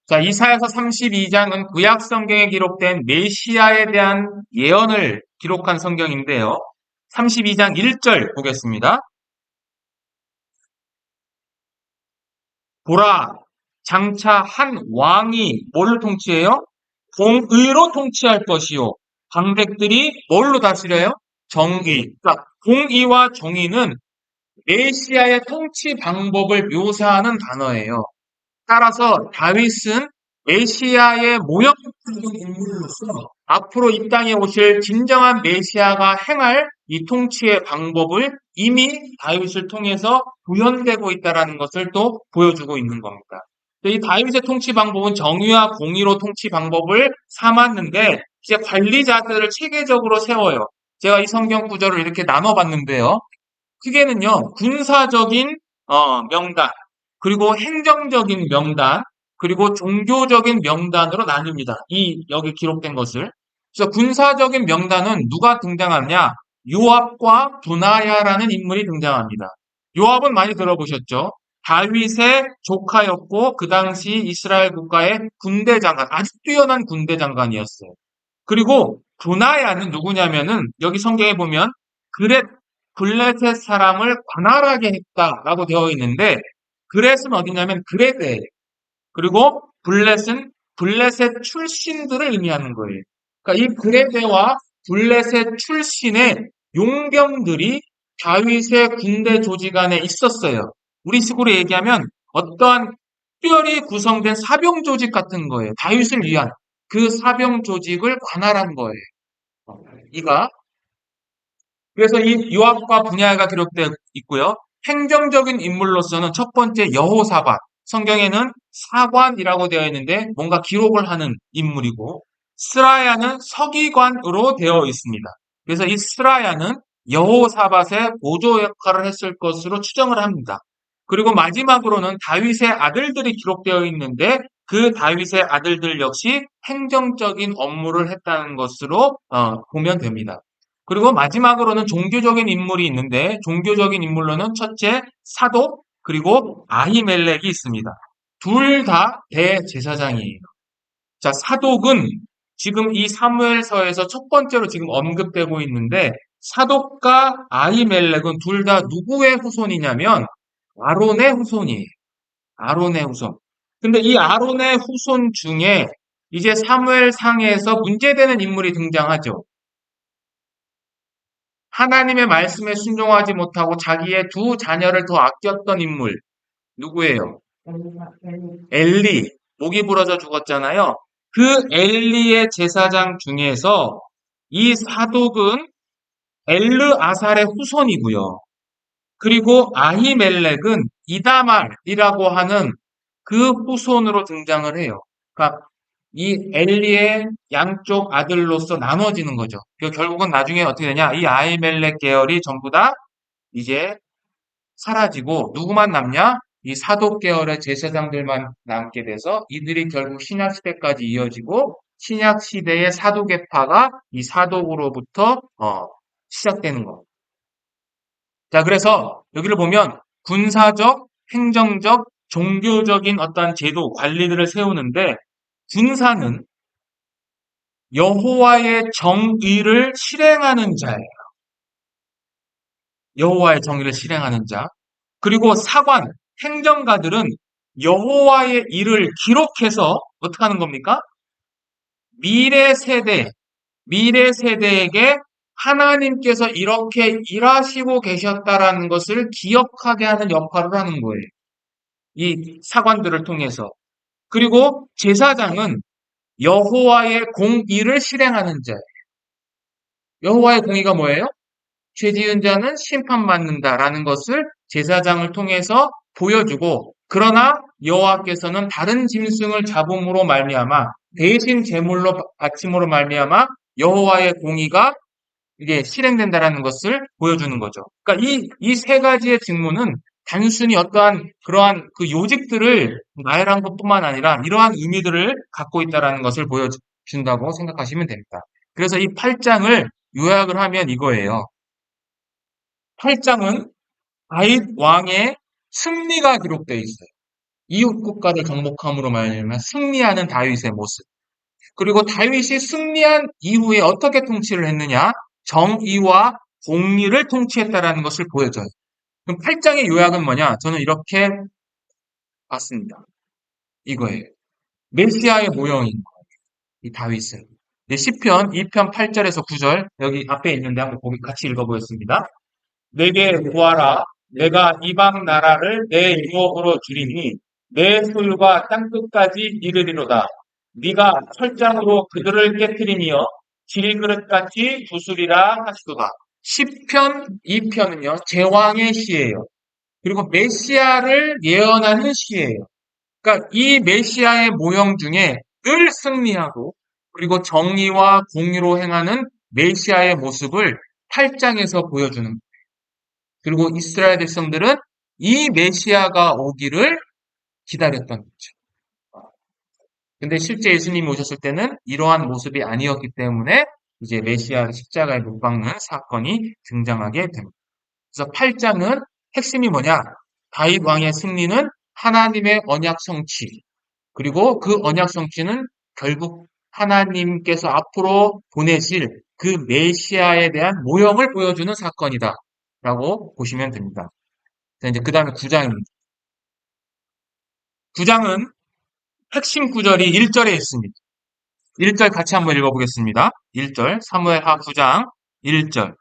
자, 이사야서 32장은 구약 성경에 기록된 메시아에 대한 예언을 기록한 성경인데요. 32장 1절 보겠습니다. 보라, 장차 한 왕이 뭘로 통치해요? 공의로 통치할 것이요. 방백들이 뭘로 다스려요? 정의. 그러니까 공의와 정의는 메시아의 통치 방법을 묘사하는 단어예요. 따라서 다윗은 메시아의 모형적인 인물로서 앞으로 이 땅에 오실 진정한 메시아가 행할 이 통치의 방법을 이미 다윗을 통해서 구현되고 있다는 것을 또 보여주고 있는 겁니다. 이 다윗의 통치 방법은 정의와 공의로 통치 방법을 삼았는데 이제 관리자들을 체계적으로 세워요. 제가 이 성경 구절을 이렇게 나눠봤는데요. 크게는요, 군사적인 명단, 그리고 행정적인 명단, 그리고 종교적인 명단으로 나뉩니다. 이 여기 기록된 것을. 그래서 군사적인 명단은 누가 등장하냐? 요압과 분하야라는 인물이 등장합니다. 요압은 많이 들어보셨죠? 다윗의 조카였고 그 당시 이스라엘 국가의 군대 장관, 아주 뛰어난 군대 장관이었어요. 그리고 분하야는 누구냐면은 여기 성경에 보면 그렛 블레셋 사람을 관할하게 했다라고 되어 있는데 그렛은 어디냐면 그레드예요. 그리고 블렛은 블레셋 출신들을 의미하는 거예요. 그러니까 이 그레드와 블레셋 출신의 용병들이 다윗의 군대 조직 안에 있었어요. 우리 식으로 얘기하면 어떠한 특별히 구성된 사병 조직 같은 거예요. 다윗을 위한 그 사병 조직을 관할한 거예요. 이가 그래서 이 요압과 분야가 기록되어 있고요. 행정적인 인물로서는 첫 번째 여호사밧, 성경에는 사관이라고 되어 있는데 뭔가 기록을 하는 인물이고 스라야는 서기관으로 되어 있습니다. 그래서 이 스라야는 여호사밧의 보조 역할을 했을 것으로 추정을 합니다. 그리고 마지막으로는 다윗의 아들들이 기록되어 있는데 그 다윗의 아들들 역시 행정적인 업무를 했다는 것으로 보면 됩니다. 그리고 마지막으로는 종교적인 인물이 있는데 종교적인 인물로는 첫째 사독 그리고 아히멜렉이 있습니다. 둘 다 대제사장이에요. 자, 사독은 지금 이 사무엘서에서 첫 번째로 지금 언급되고 있는데 사독과 아히멜렉은 둘 다 누구의 후손이냐면 아론의 후손이에요. 아론의 후손. 근데 이 아론의 후손 중에 이제 사무엘상에서 문제되는 인물이 등장하죠. 하나님의 말씀에 순종하지 못하고 자기의 두 자녀를 더 아꼈던 인물 누구예요? 엘리. 목이 부러져 죽었잖아요. 그 엘리의 제사장 중에서 이 사독은 엘르 아살의 후손이고요. 그리고 아히멜렉은 이다말이라고 하는 그 후손으로 등장을 해요. 그러니까 이 엘리의 양쪽 아들로서 나눠지는 거죠. 결국은 나중에 어떻게 되냐? 이 아히멜렉 계열이 전부 다 이제 사라지고 누구만 남냐? 이 사독 계열의 제사장들만 남게 돼서 이들이 결국 신약 시대까지 이어지고 신약 시대의 사독계파가 이 사독으로부터 시작되는 겁니다. 자, 그래서 여기를 보면 군사적, 행정적, 종교적인 어떤 제도, 관리들을 세우는데 군사는 여호와의 정의를 실행하는 자예요. 여호와의 정의를 실행하는 자. 그리고 사관, 행정가들은 여호와의 일을 기록해서 어떻게 하는 겁니까? 미래 세대, 미래 세대에게 하나님께서 이렇게 일하시고 계셨다라는 것을 기억하게 하는 역할을 하는 거예요. 이 사관들을 통해서. 그리고 제사장은 여호와의 공의를 실행하는 자. 여호와의 공의가 뭐예요? 죄 지은 자는 심판받는다라는 것을 제사장을 통해서 보여주고, 그러나 여호와께서는 다른 짐승을 잡음으로 말미암아 대신 제물로 바침으로 말미암아 여호와의 공의가 이게 실행된다라는 것을 보여주는 거죠. 그러니까 이 세 가지의 직무는 단순히 어떠한 그러한 그 요직들을 나열한 것뿐만 아니라 이러한 의미들을 갖고 있다라는 것을 보여준다고 생각하시면 됩니다. 그래서 이 8장을 요약을 하면 이거예요. 8장은 다윗 왕의 승리가 기록되어 있어요. 이웃 국가를 정복함으로 말미암아 승리하는 다윗의 모습. 그리고 다윗이 승리한 이후에 어떻게 통치를 했느냐? 정의와 공의를 통치했다라는 것을 보여줘요. 그럼 8장의 요약은 뭐냐? 저는 이렇게 봤습니다. 이거예요. 메시아의 모형인 거예요. 이 다윗은. 시편 2편 8절에서 9절 여기 앞에 있는데 한번 거기 같이 읽어보겠습니다. 내게 구하라. 내가 이방 나라를 내 유업으로 주리니 내 소유가 땅끝까지 이르리로다. 네가 철장으로 그들을 깨뜨리며 질그릇같이 부수리라 하시도다. 시편 2편은요 제왕의 시예요. 그리고 메시아를 예언하는 시예요. 그러니까 이 메시아의 모형 중에 늘 승리하고 그리고 정의와 공의로 행하는 메시아의 모습을 8장에서 보여주는 거예요. 그리고 이스라엘 백성들은 이 메시아가 오기를 기다렸던 거죠. 근데 실제 예수님이 오셨을 때는 이러한 모습이 아니었기 때문에 이제 메시아를 십자가에 못 박는 사건이 등장하게 됩니다. 그래서 8장은 핵심이 뭐냐? 다윗 왕의 승리는 하나님의 언약 성취, 그리고 그 언약 성취는 결국 하나님께서 앞으로 보내실 그 메시아에 대한 모형을 보여주는 사건이다. 라고 보시면 됩니다. 자, 이제 그 다음에 9장입니다. 9장은 핵심 구절이 1절에 있습니다. 1절 같이 한번 읽어보겠습니다. 1절, 사무엘하 9장 1절.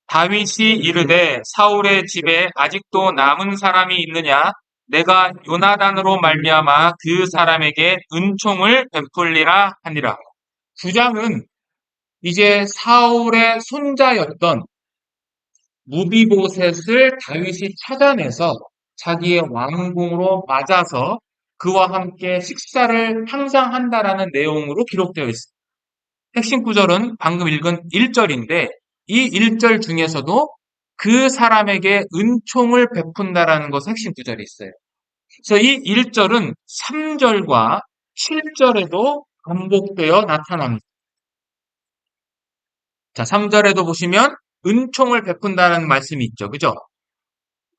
다윗이 이르되 사울의 집에 아직도 남은 사람이 있느냐? 내가 요나단으로 말미암아 그 사람에게 은총을 베풀리라 하니라. 9장은 이제 사울의 손자였던 무비보셋을 다윗이 찾아내서 자기의 왕궁으로 맞아서 그와 함께 식사를 항상 한다라는 내용으로 기록되어 있습니다. 핵심 구절은 방금 읽은 1절인데 이 1절 중에서도 그 사람에게 은총을 베푼다라는 것이 핵심 구절이 있어요. 그래서 이 1절은 3절과 7절에도 반복되어 나타납니다. 자, 3절에도 보시면 은총을 베푼다는 말씀이 있죠. 그죠?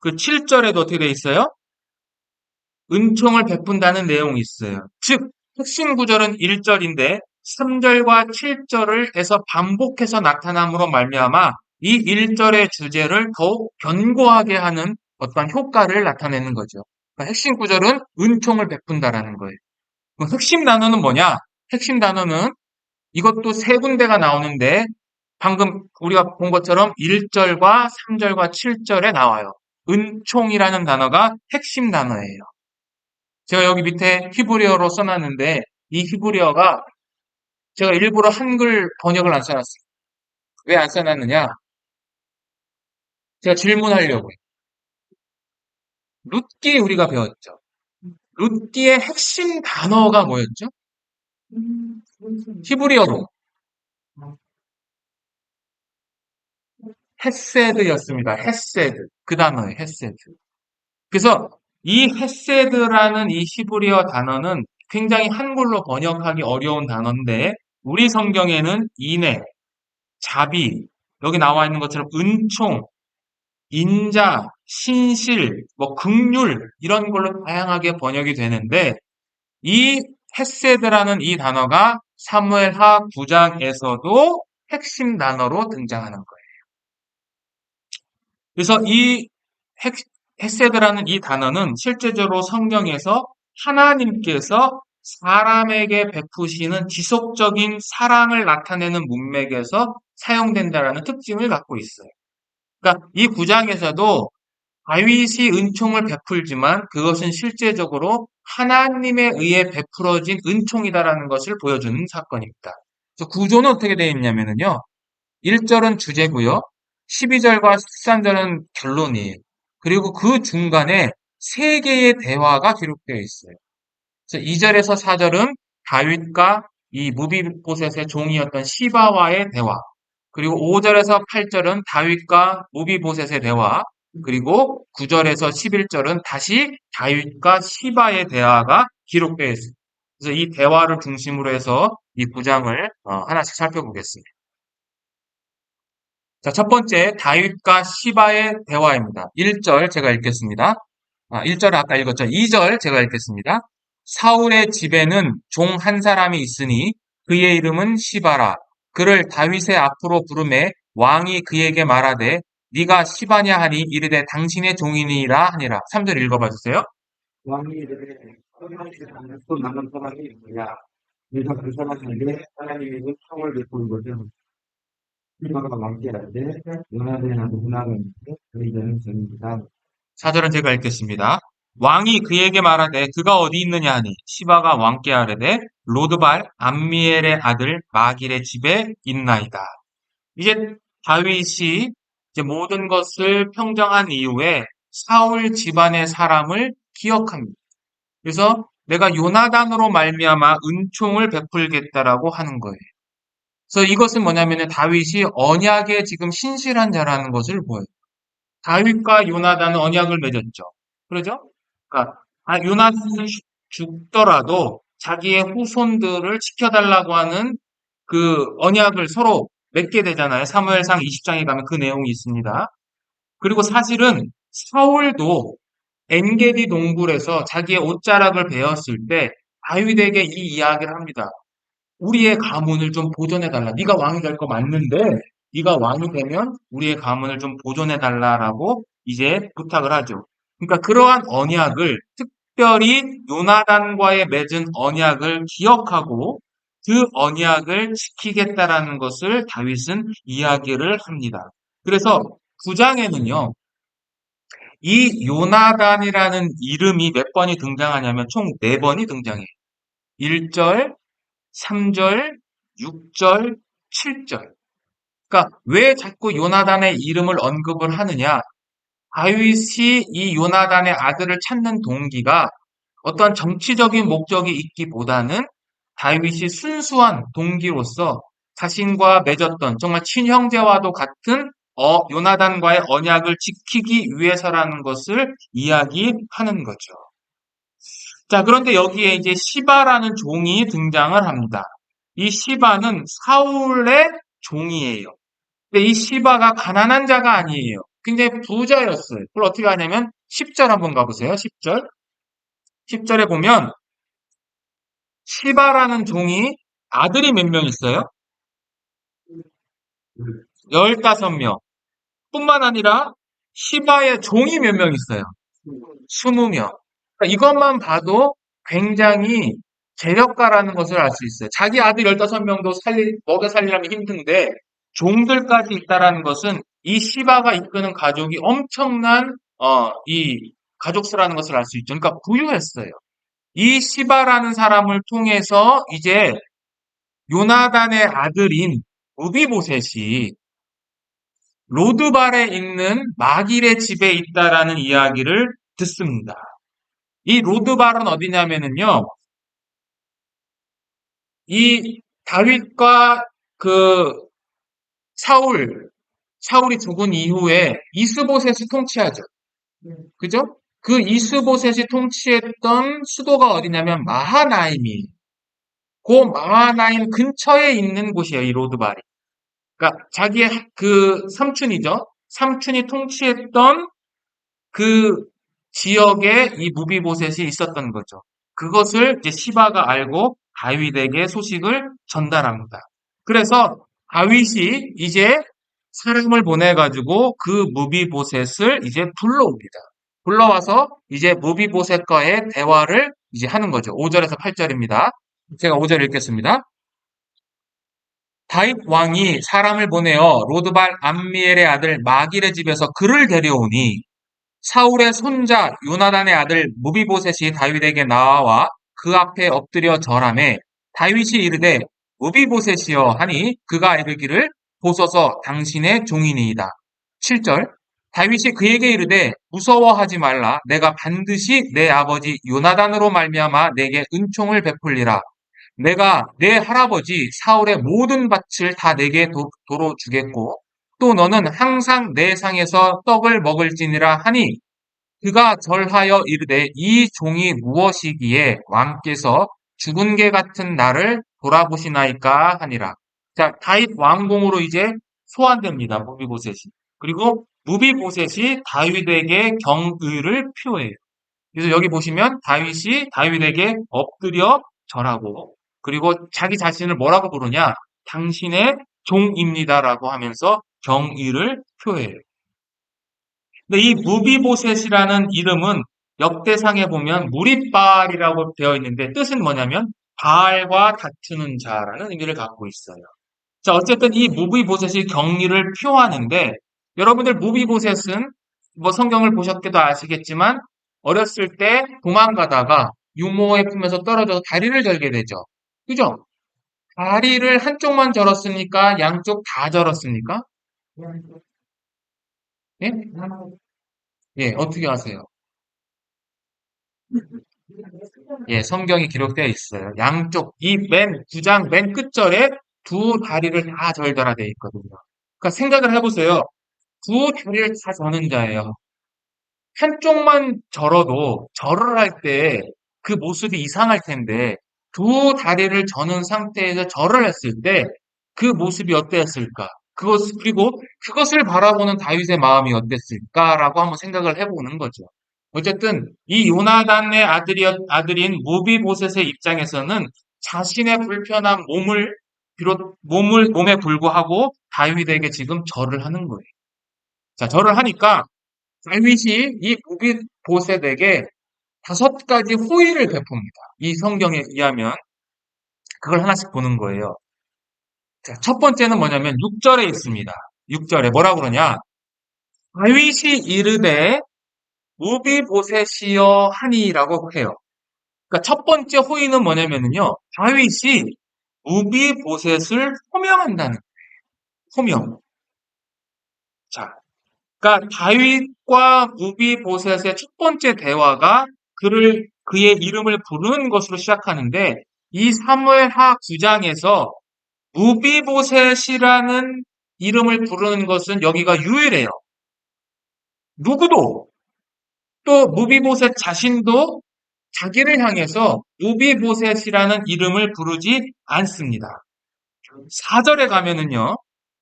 그 7절에도 어떻게 되어 있어요? 은총을 베푼다는 내용이 있어요. 즉, 핵심 구절은 1절인데 3절과 7절을 해서 반복해서 나타남으로 말미암아 이 1절의 주제를 더욱 견고하게 하는 어떤 효과를 나타내는 거죠. 그러니까 핵심 구절은 은총을 베푼다라는 거예요. 그럼 핵심 단어는 뭐냐? 핵심 단어는 이것도 세 군데가 나오는데 방금 우리가 본 것처럼 1절과 3절과 7절에 나와요. 은총이라는 단어가 핵심 단어예요. 제가 여기 밑에 히브리어로 써놨는데 이 히브리어가 제가 일부러 한글 번역을 안 써놨어요. 왜 안 써놨느냐? 제가 질문하려고요. 룻기 우리가 배웠죠. 룻기의 핵심 단어가 뭐였죠? 히브리어로 헤세드였습니다. 헤세드. 그 단어예요. 헤세드. 그래서 이 헤세드라는 이 히브리어 단어는 굉장히 한글로 번역하기 어려운 단어인데 우리 성경에는 인애, 자비, 여기 나와 있는 것처럼 은총, 인자, 신실, 뭐 긍휼 이런 걸로 다양하게 번역이 되는데 이 헤세드라는 이 단어가 사무엘하 9장에서도 핵심 단어로 등장하는 거예요. 그래서 이 헤세드라는 이 단어는 실제적으로 성경에서 하나님께서 사람에게 베푸시는 지속적인 사랑을 나타내는 문맥에서 사용된다라는 특징을 갖고 있어요. 그러니까 이 9장에서도 다윗이 은총을 베풀지만 그것은 실제적으로 하나님에 의해 베풀어진 은총이다라는 것을 보여주는 사건입니다. 그래서 구조는 어떻게 되어 있냐면요. 1절은 주제고요. 12절과 13절은 결론이에요. 그리고 그 중간에 세 개의 대화가 기록되어 있어요. 그래서 2절에서 4절은 다윗과 이 무비보셋의 종이었던 시바와의 대화. 그리고 5절에서 8절은 다윗과 무비보셋의 대화. 그리고 9절에서 11절은 다시 다윗과 시바의 대화가 기록되어 있습니다. 그래서 이 대화를 중심으로 해서 이 9장을 하나씩 살펴보겠습니다. 자, 첫 번째, 다윗과 시바의 대화입니다. 1절 제가 읽겠습니다. 1절 아까 읽었죠? 2절 제가 읽겠습니다. 사울의 집에는 종 한 사람이 있으니 그의 이름은 시바라. 그를 다윗의 앞으로 부르매 왕이 그에게 말하되 네가 시바냐 하니 이르되 당신의 종이니라 하니라. 3절 읽어봐 주세요. 왕이 이르되 또 남은 사람이 있느냐. 그래서 그 사람에게 하나님이 평을 베푸는 것은 시바가 왕께하되 요나단이나 누구나가 있는데 그이들은 전이다. 4절은 제가 읽겠습니다. 왕이 그에게 말하되 그가 어디 있느냐 하니 시바가 왕께 아뢰되 로드발 암미엘의 아들 마길의 집에 있나이다. 이제 다윗이 이제 모든 것을 평정한 이후에 사울 집안의 사람을 기억합니다. 그래서 내가 요나단으로 말미암아 은총을 베풀겠다라고 하는 거예요. 그래서 이것은 뭐냐면은 다윗이 언약에 지금 신실한 자라는 것을 보여요. 다윗과 요나단은 언약을 맺었죠. 그러죠? 그러니까 요나단이 죽더라도 자기의 후손들을 지켜달라고 하는 그 언약을 서로 맺게 되잖아요. 사무엘상 20장에 가면 그 내용이 있습니다. 그리고 사실은 사울도 엔게디 동굴에서 자기의 옷자락을 베었을 때 다윗에게 이 이야기를 합니다. 우리의 가문을 좀 보존해달라. 네가 왕이 될 거 맞는데 네가 왕이 되면 우리의 가문을 좀 보존해달라라고 이제 부탁을 하죠. 그러니까 그러한 언약을 특별히 요나단과의 맺은 언약을 기억하고 그 언약을 지키겠다라는 것을 다윗은 이야기를 합니다. 그래서 9장에는요. 이 요나단이라는 이름이 몇 번이 등장하냐면 총 4번이 등장해요. 1절, 3절, 6절, 7절. 그러니까 왜 자꾸 요나단의 이름을 언급을 하느냐? 다윗이 이 요나단의 아들을 찾는 동기가 어떠한 정치적인 목적이 있기보다는 다윗이 순수한 동기로서 자신과 맺었던 정말 친형제와도 같은 요나단과의 언약을 지키기 위해서라는 것을 이야기하는 거죠. 자, 그런데 여기에 이제 시바라는 종이 등장을 합니다. 이 시바는 사울의 종이에요. 근데 이 시바가 가난한 자가 아니에요. 굉장히 부자였어요. 그걸 어떻게 하냐면 10절 한번 가보세요. 10절. 10절에 보면 시바라는 종이 아들이 몇 명 있어요? 15명. 뿐만 아니라 시바의 종이 몇 명 있어요? 20명. 그러니까 이것만 봐도 굉장히 재력가라는 것을 알 수 있어요. 자기 아들 15명도 먹여 살리려면 힘든데 종들까지 있다라는 것은 이 시바가 이끄는 가족이 엄청난 이 가족수라는 것을 알 수 있죠. 그러니까 부유했어요. 이 시바라는 사람을 통해서 이제 요나단의 아들인 무비보셋이 로드발에 있는 마길의 집에 있다라는 이야기를 듣습니다. 이 로드발은 어디냐면은요, 이 다윗과 그 사울이 죽은 이후에 이스보셋이 통치하죠. 그죠? 그 이스보셋이 통치했던 수도가 어디냐면 마하나임이에요. 그 마하나임 근처에 있는 곳이에요, 이 로드발이. 그러니까 자기의 그 삼촌이죠. 삼촌이 통치했던 그 지역에 이 무비보셋이 있었던 거죠. 그것을 이제 시바가 알고 다윗에게 소식을 전달합니다. 그래서 다윗이 이제 사람을 보내가지고 그 무비보셋을 이제 불러옵니다. 불러와서 이제 무비보셋과의 대화를 이제 하는 거죠. 5절에서 8절입니다. 제가 5절 읽겠습니다. 다윗 왕이 사람을 보내어 로드발 암미엘의 아들 마길의 집에서 그를 데려오니 사울의 손자 요나단의 아들 무비보셋이 다윗에게 나와 그 앞에 엎드려 절하매 다윗이 이르되 무비보셋이여 하니 그가 이르기를 보소서 당신의 종이니이다. 7절 다윗이 그에게 이르되 무서워하지 말라 내가 반드시 내 아버지 요나단으로 말미암아 내게 은총을 베풀리라. 내가 내 할아버지 사울의 모든 밭을 다 내게 도로 주겠고 또 너는 항상 내 상에서 떡을 먹을지니라 하니 그가 절하여 이르되 이 종이 무엇이기에 왕께서 죽은 개 같은 나를 돌아보시나이까 하니라. 자, 다윗 왕궁으로 이제 소환됩니다. 무비보셋이. 그리고 무비보셋이 다윗에게 경의를 표해요. 그래서 여기 보시면 다윗이 다윗에게 엎드려 절하고 그리고 자기 자신을 뭐라고 부르냐? 당신의 종입니다라고 하면서 경의를 표해요. 근데 이 무비보셋이라는 이름은 역대상에 보면 무리바알이라고 되어 있는데 뜻은 뭐냐면 바알과 다투는 자라는 의미를 갖고 있어요. 자, 어쨌든 이 무비보셋이 경의를 표하는데 여러분들 무비보셋은 뭐 성경을 보셨게도 아시겠지만 어렸을 때 도망가다가 유모의 품에서 떨어져서 다리를 절게 되죠. 그죠? 다리를 한쪽만 절었습니까? 양쪽 다 절었습니까? 예? 예, 어떻게 아세요? 예, 성경이 기록되어 있어요. 양쪽, 이 맨, 9장 맨 끝절에 두 다리를 다 절더라 되어 있거든요. 그러니까 생각을 해보세요. 두 다리를 다 저는 자예요. 한쪽만 절어도 절을 할 때 그 모습이 이상할 텐데 두 다리를 저는 상태에서 절을 했을 때 그 모습이 어땠을까? 그리고 그것을 바라보는 다윗의 마음이 어땠을까라고 한번 생각을 해보는 거죠. 어쨌든 이 요나단의 아들인 무비보셋의 입장에서는 자신의 불편한 몸에 불구하고 다윗에게 지금 절을 하는 거예요. 자, 절을 하니까 다윗이 이 무비보셋에게 5가지 호의를 베풉니다. 이 성경에 의하면 그걸 하나씩 보는 거예요. 자, 첫 번째는 뭐냐면 6절에 있습니다. 6절에 뭐라고 그러냐? 다윗이 이르되 무비보셋이여 하니라고 해요. 그러니까 첫 번째 호의는 뭐냐면요. 다윗이 무비보셋을 호명한다는 거예요. 호명. 자, 그러니까 다윗과 무비보셋의 첫 번째 대화가 그의 이름을 부르는 것으로 시작하는데 이 사무엘하 9장에서 무비보셋이라는 이름을 부르는 것은 여기가 유일해요. 누구도 또 무비보셋 자신도 자기를 향해서 무비보셋이라는 이름을 부르지 않습니다. 4절에 가면은요.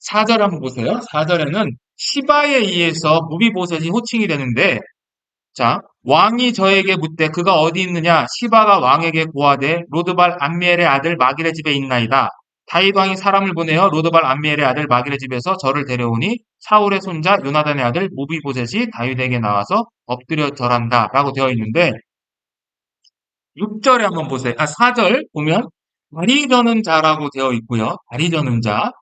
4절 한번 보세요. 4절에는 시바에 의해서 무비보셋이 호칭이 되는데 자, 왕이 저에게 묻되 그가 어디 있느냐? 시바가 왕에게 고하되 로드발 암미엘의 아들 마길의 집에 있나이다. 다윗 왕이 사람을 보내어 로드발 암미엘의 아들 마길의 집에서 저를 데려오니 사울의 손자 요나단의 아들 무비보셋이 다윗에게 나와서 엎드려 절한다 라고 되어 있는데 6절에 한번 보세요. 4절 보면 다리 저는 자라고 되어 있고요. 다리 저는 자.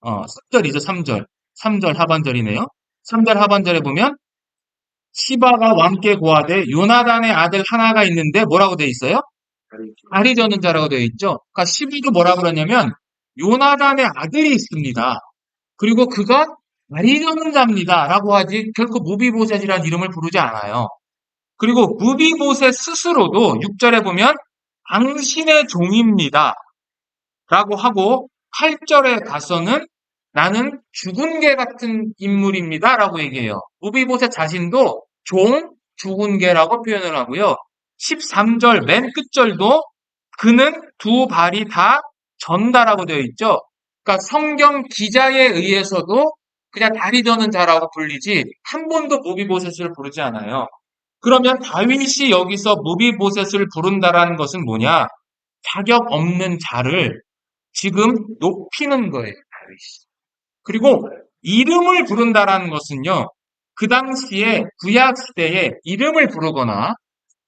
3절이죠. 3절. 3절 하반절이네요. 3절 하반절에 보면 시바가 왕께 고하되 요나단의 아들 하나가 있는데 뭐라고 되어 있어요? 다리 저는 자라고 되어 있죠. 그러니까 시바가 뭐라고 그러냐면 요나단의 아들이 있습니다. 그리고 그가 다리 저는 자입니다. 라고 하지 결코 무비보셋이라는 이름을 부르지 않아요. 그리고 무비보셋 스스로도 6절에 보면 당신의 종입니다. 라고 하고 8절에 가서는 나는 죽은 개 같은 인물입니다. 라고 얘기해요. 무비보셋 자신도 죽은 개라고 표현을 하고요. 13절 맨 끝절도 그는 두 발이 다 전다라고 되어 있죠. 그러니까 성경 기자에 의해서도 그냥 다리 저는 자라고 불리지 한 번도 무비보셋을 부르지 않아요. 그러면 다윗이 여기서 무비보셋을 부른다라는 것은 뭐냐? 자격 없는 자를 지금 높이는 거예요, 다윗이. 그리고 이름을 부른다라는 것은요, 그 당시에 구약 시대에 이름을 부르거나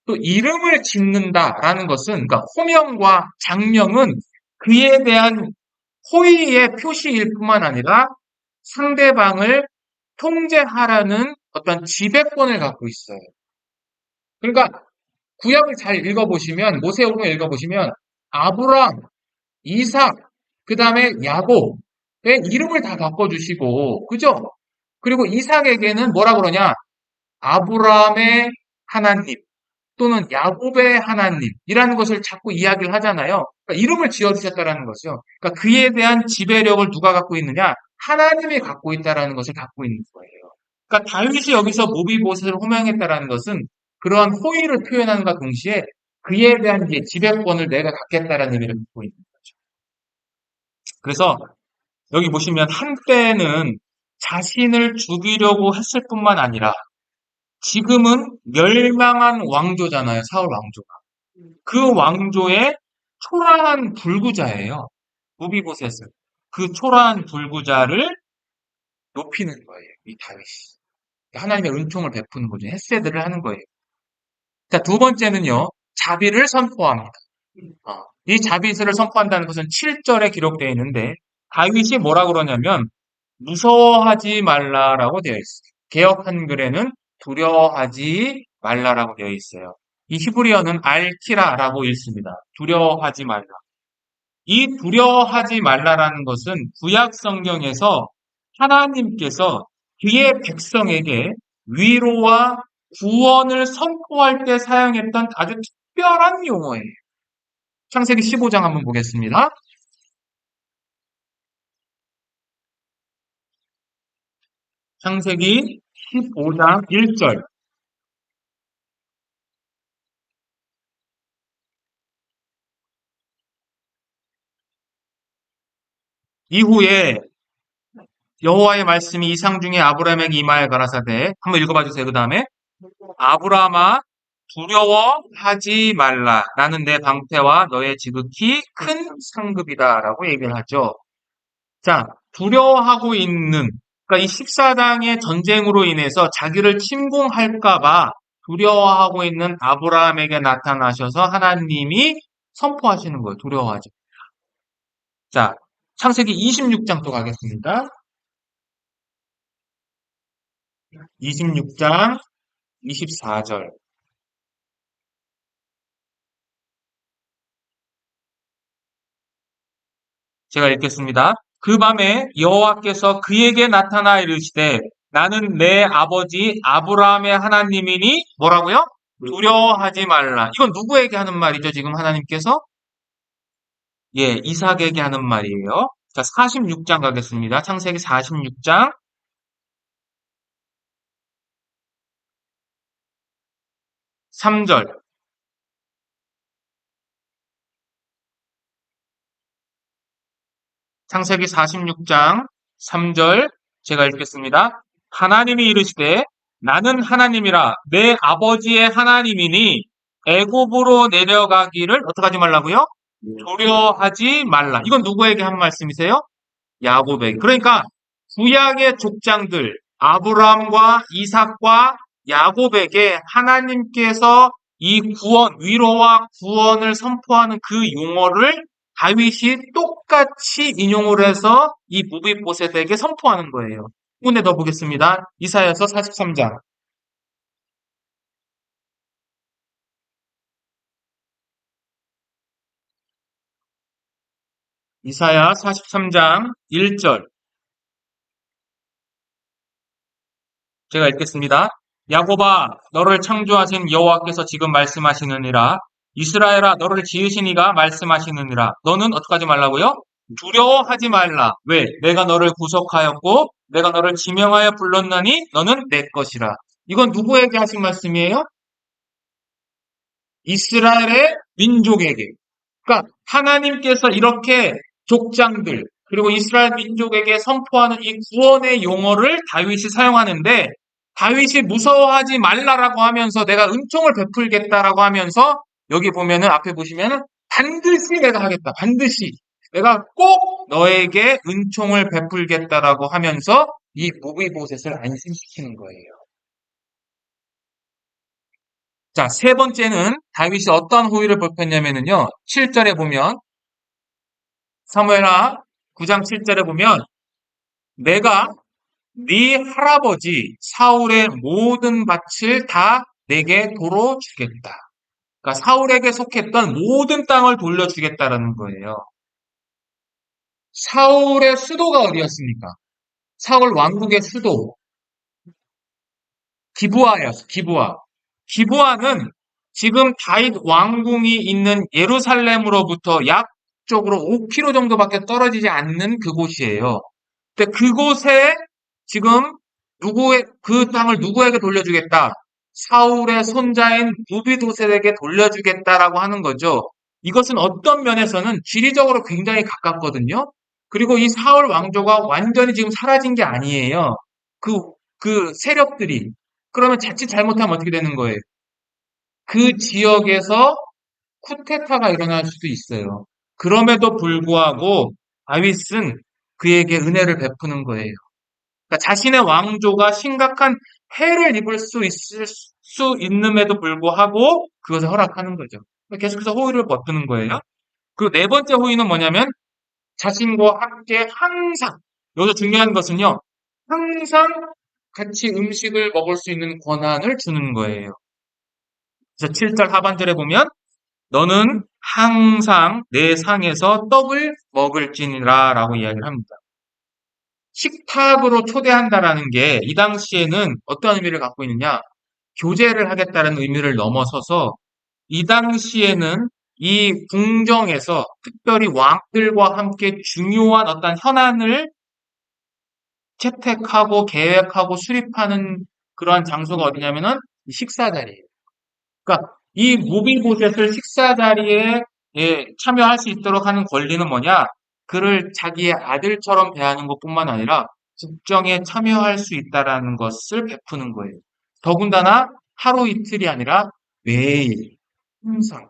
또 이름을 짓는다라는 것은, 그러니까 호명과 장명은 그에 대한 호의의 표시일 뿐만 아니라 상대방을 통제하라는 어떤 지배권을 갖고 있어요. 그러니까 구약을 잘 읽어보시면, 모세오경을 읽어보시면 아브람, 이삭, 그 다음에 야곱의 이름을 다 바꿔주시고, 그죠? 그리고 이삭에게는 뭐라 그러냐? 아브람의 하나님 또는 야곱의 하나님이라는 것을 자꾸 이야기를 하잖아요. 그러니까 이름을 지어주셨다라는 것이요. 그러니까 그에 대한 지배력을 누가 갖고 있느냐? 하나님이 갖고 있다라는 것을 갖고 있는 거예요. 그러니까 다윗이 여기서 모비보셋을 호명했다라는 것은 그러한 호의를 표현하는가 동시에 그에 대한 이제 지배권을 내가 갖겠다라는 의미를 갖고 있는 거죠. 그래서 여기 보시면 한때는 자신을 죽이려고 했을 뿐만 아니라 지금은 멸망한 왕조잖아요. 사울 왕조가. 그 왕조의 초라한 불구자예요. 무비보셋을. 그 초라한 불구자를 높이는 거예요. 이 다윗이. 하나님의 은총을 베푸는 거죠. 헤세드를 하는 거예요. 자, 두 번째는요. 자비를 선포합니다. 이 자비를 선포한다는 것은 7절에 기록되어 있는데 다윗이 뭐라 그러냐면 무서워하지 말라라고 되어 있어요. 개역 한글에는 두려워하지 말라라고 되어 있어요. 이 히브리어는 알키라라고 읽습니다. 두려워하지 말라. 이 두려워하지 말라라는 것은 구약 성경에서 하나님께서 그의 백성에게 위로와 구원을 선포할 때 사용했던 아주 특별한 용어예요. 창세기 15장 한번 보겠습니다. 창세기 15장 1절. 이후에 여호와의 말씀이 이상 중에 아브라함에게 임하여 가라사대. 한번 읽어봐 주세요. 그 다음에 아브라함아 두려워하지 말라. 나는 내 방패와 너의 지극히 큰 상급이다. 라고 얘기를 하죠. 자, 두려워하고 있는, 그러니까 이 14장의 전쟁으로 인해서 자기를 침공할까봐 두려워하고 있는 아브라함에게 나타나셔서 하나님이 선포하시는 거예요. 두려워하지. 자, 창세기 26장 또 가겠습니다. 26장 24절. 제가 읽겠습니다. 그 밤에 여호와께서 그에게 나타나 이르시되 나는 내 아버지 아브라함의 하나님이니 뭐라고요? 두려워하지 말라. 이건 누구에게 하는 말이죠? 지금 하나님께서? 예, 이삭에게 하는 말이에요. 자, 46장 가겠습니다. 창세기 46장 3절. 창세기 46장 3절 제가 읽겠습니다. 하나님이 이르시되 나는 하나님이라 내 아버지의 하나님이니 애굽으로 내려가기를 어떻게 하지 말라고요? 두려워하지 말라. 이건 누구에게 한 말씀이세요? 야곱에게. 그러니까 구약의 족장들 아브라함과 이삭과 야곱에게 하나님께서 이 구원, 위로와 구원을 선포하는 그 용어를 다윗이 똑같이 인용을 해서 이 무비보셋에게 선포하는 거예요. 군에 더 보겠습니다. 이사야서 43장. 이사야 43장 1절. 제가 읽겠습니다. 야곱아, 너를 창조하신 여호와께서 지금 말씀하시느니라. 이스라엘아, 너를 지으신 이가 말씀하시느니라. 너는 어떻게 하지 말라고요? 두려워하지 말라. 왜? 내가 너를 구속하였고 내가 너를 지명하여 불렀나니 너는 내 것이라. 이건 누구에게 하신 말씀이에요? 이스라엘의 민족에게. 그러니까 하나님께서 이렇게 족장들 그리고 이스라엘 민족에게 선포하는 이 구원의 용어를 다윗이 사용하는데 다윗이 무서워하지 말라라고 하면서 내가 은총을 베풀겠다라고 하면서 여기 보면은 앞에 보시면은 반드시 내가 하겠다. 반드시. 내가 꼭 너에게 은총을 베풀겠다라고 하면서 이 무비보셋을 안심시키는 거예요. 자, 세 번째는 다윗이 어떤 호의를 베풀냐면요. 7절에 보면 사무엘하 9장 7절에 보면 내가 네 할아버지 사울의 모든 밭을 다 내게 도로 주겠다. 그러니까 사울에게 속했던 모든 땅을 돌려주겠다라는 거예요. 사울의 수도가 어디였습니까? 사울 왕국의 수도 기브아였어. 기브아. 기브아는 지금 다윗 왕궁이 있는 예루살렘으로부터 약적으로 5km 정도밖에 떨어지지 않는 그곳이에요. 근데 그곳에 지금 누구의 그 땅을 누구에게 돌려주겠다? 사울의 손자인 무비보셋에게 돌려주겠다라고 하는 거죠. 이것은 어떤 면에서는 지리적으로 굉장히 가깝거든요. 그리고 이 사울 왕조가 완전히 지금 사라진 게 아니에요. 그, 그 세력들이. 그러면 자칫 잘못하면 어떻게 되는 거예요? 그 지역에서 쿠데타가 일어날 수도 있어요. 그럼에도 불구하고 다윗은 그에게 은혜를 베푸는 거예요. 그러니까 자신의 왕조가 심각한 해를 입을 수 있음에도 불구하고 그것을 허락하는 거죠. 계속해서 호의를 베푸는 거예요. 그리고 네 번째 호의는 뭐냐면 자신과 함께 항상 여기서 중요한 것은요. 항상 같이 음식을 먹을 수 있는 권한을 주는 거예요. 그래서 7절 하반절에 보면 너는 항상 내 상에서 떡을 먹을지니라 라고 이야기를 합니다. 식탁으로 초대한다라는 게 이 당시에는 어떤 의미를 갖고 있느냐? 교제를 하겠다는 의미를 넘어서서 이 당시에는 이 궁정에서 특별히 왕들과 함께 중요한 어떤 현안을 채택하고 계획하고 수립하는 그러한 장소가 어디냐면은 식사 자리예요. 그러니까 이 무비보셋을 식사 자리에 참여할 수 있도록 하는 권리는 뭐냐? 그를 자기의 아들처럼 대하는 것뿐만 아니라 국정에 참여할 수 있다라는 것을 베푸는 거예요. 더군다나 하루 이틀이 아니라 매일, 항상.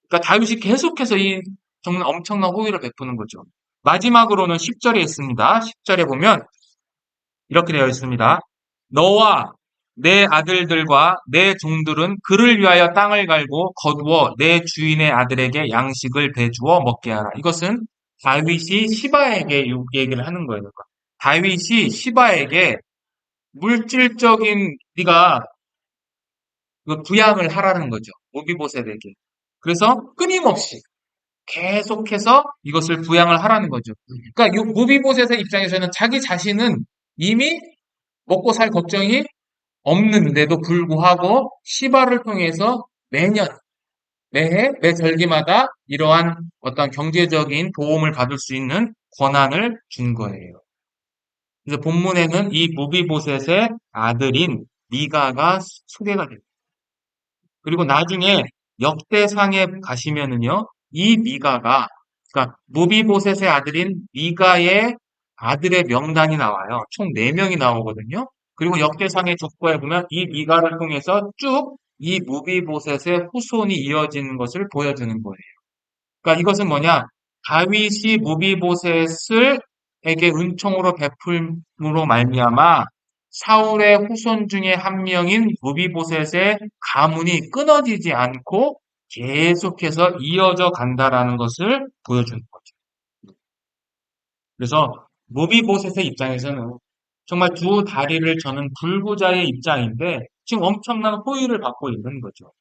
그러니까 다윗이 계속해서 이 정말 엄청난 호의를 베푸는 거죠. 마지막으로는 10절에 있습니다. 10절에 보면 이렇게 되어 있습니다. 너와 내 아들들과 내 종들은 그를 위하여 땅을 갈고 거두어 내 주인의 아들에게 양식을 배주어 먹게 하라. 이것은 다윗이 시바에게 이 얘기를 하는 거예요. 다윗이 시바에게 물질적인 네가 그 부양을 하라는 거죠. 모비보셋에게. 그래서 끊임없이 계속해서 이것을 부양을 하라는 거죠. 그러니까 이 모비보셋의 입장에서는 자기 자신은 이미 먹고 살 걱정이 없는데도 불구하고 시바를 통해서 매년, 매해, 매 절기마다 이러한 어떤 경제적인 도움을 받을 수 있는 권한을 준 거예요. 그래서 본문에는 이 무비보셋의 아들인 미가가 소개가 됩니다. 그리고 나중에 역대상에 가시면은요, 이 미가가, 그러니까 무비보셋의 아들인 미가의 아들의 명단이 나와요. 총 4명이 나오거든요. 그리고 역대상의 족보에 보면 이 미가를 통해서 쭉 이 무비보셋의 후손이 이어지는 것을 보여주는 거예요. 그러니까 이것은 뭐냐? 다윗이 무비보셋을 에게 은총으로 베풀므로 말미암아 사울의 후손 중에 한 명인 무비보셋의 가문이 끊어지지 않고 계속해서 이어져 간다라는 것을 보여주는 거죠. 그래서 무비보셋의 입장에서는 정말 두 다리를 저는 불구자의 입장인데 지금 엄청난 호의를 받고 있는 거죠.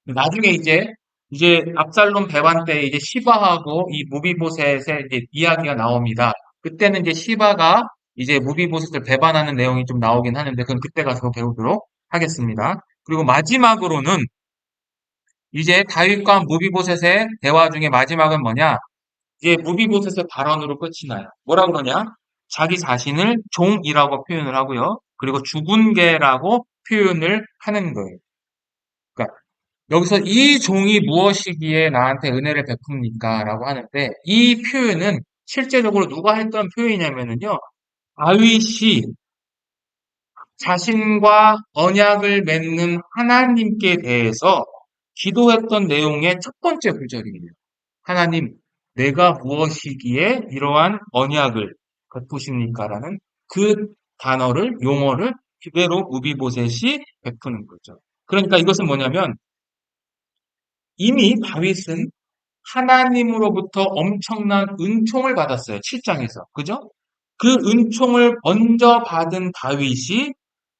나중에 이제 압살롬 배반 때 이제 시바하고 이 무비보셋의 이제 이야기가 나옵니다. 그때는 이제 시바가 이제 무비보셋을 배반하는 내용이 좀 나오긴 하는데 그건 그때 가서 배우도록 하겠습니다. 그리고 마지막으로는 이제 다윗과 무비보셋의 대화 중에 마지막은 뭐냐? 이제 무비보셋의 발언으로 끝이 나요. 뭐라 그러냐? 자기 자신을 종이라고 표현을 하고요. 그리고 죽은 개라고 표현을 하는 거예요. 그러니까 여기서 이 종이 무엇이기에 나한테 은혜를 베풉니까? 라고 하는데 이 표현은 실제적으로 누가 했던 표현이냐면요. 다윗이 자신과 언약을 맺는 하나님께 대해서 기도했던 내용의 첫 번째 구절이에요. 하나님, 내가 무엇이기에 이러한 언약을 베푸십니까? 라는 그 단어를, 용어를 그대로 우비보셋이 베푸는 거죠. 그러니까 이것은 뭐냐면 이미 다윗은 하나님으로부터 엄청난 은총을 받았어요. 7장에서. 그죠? 그 은총을 먼저 받은 다윗이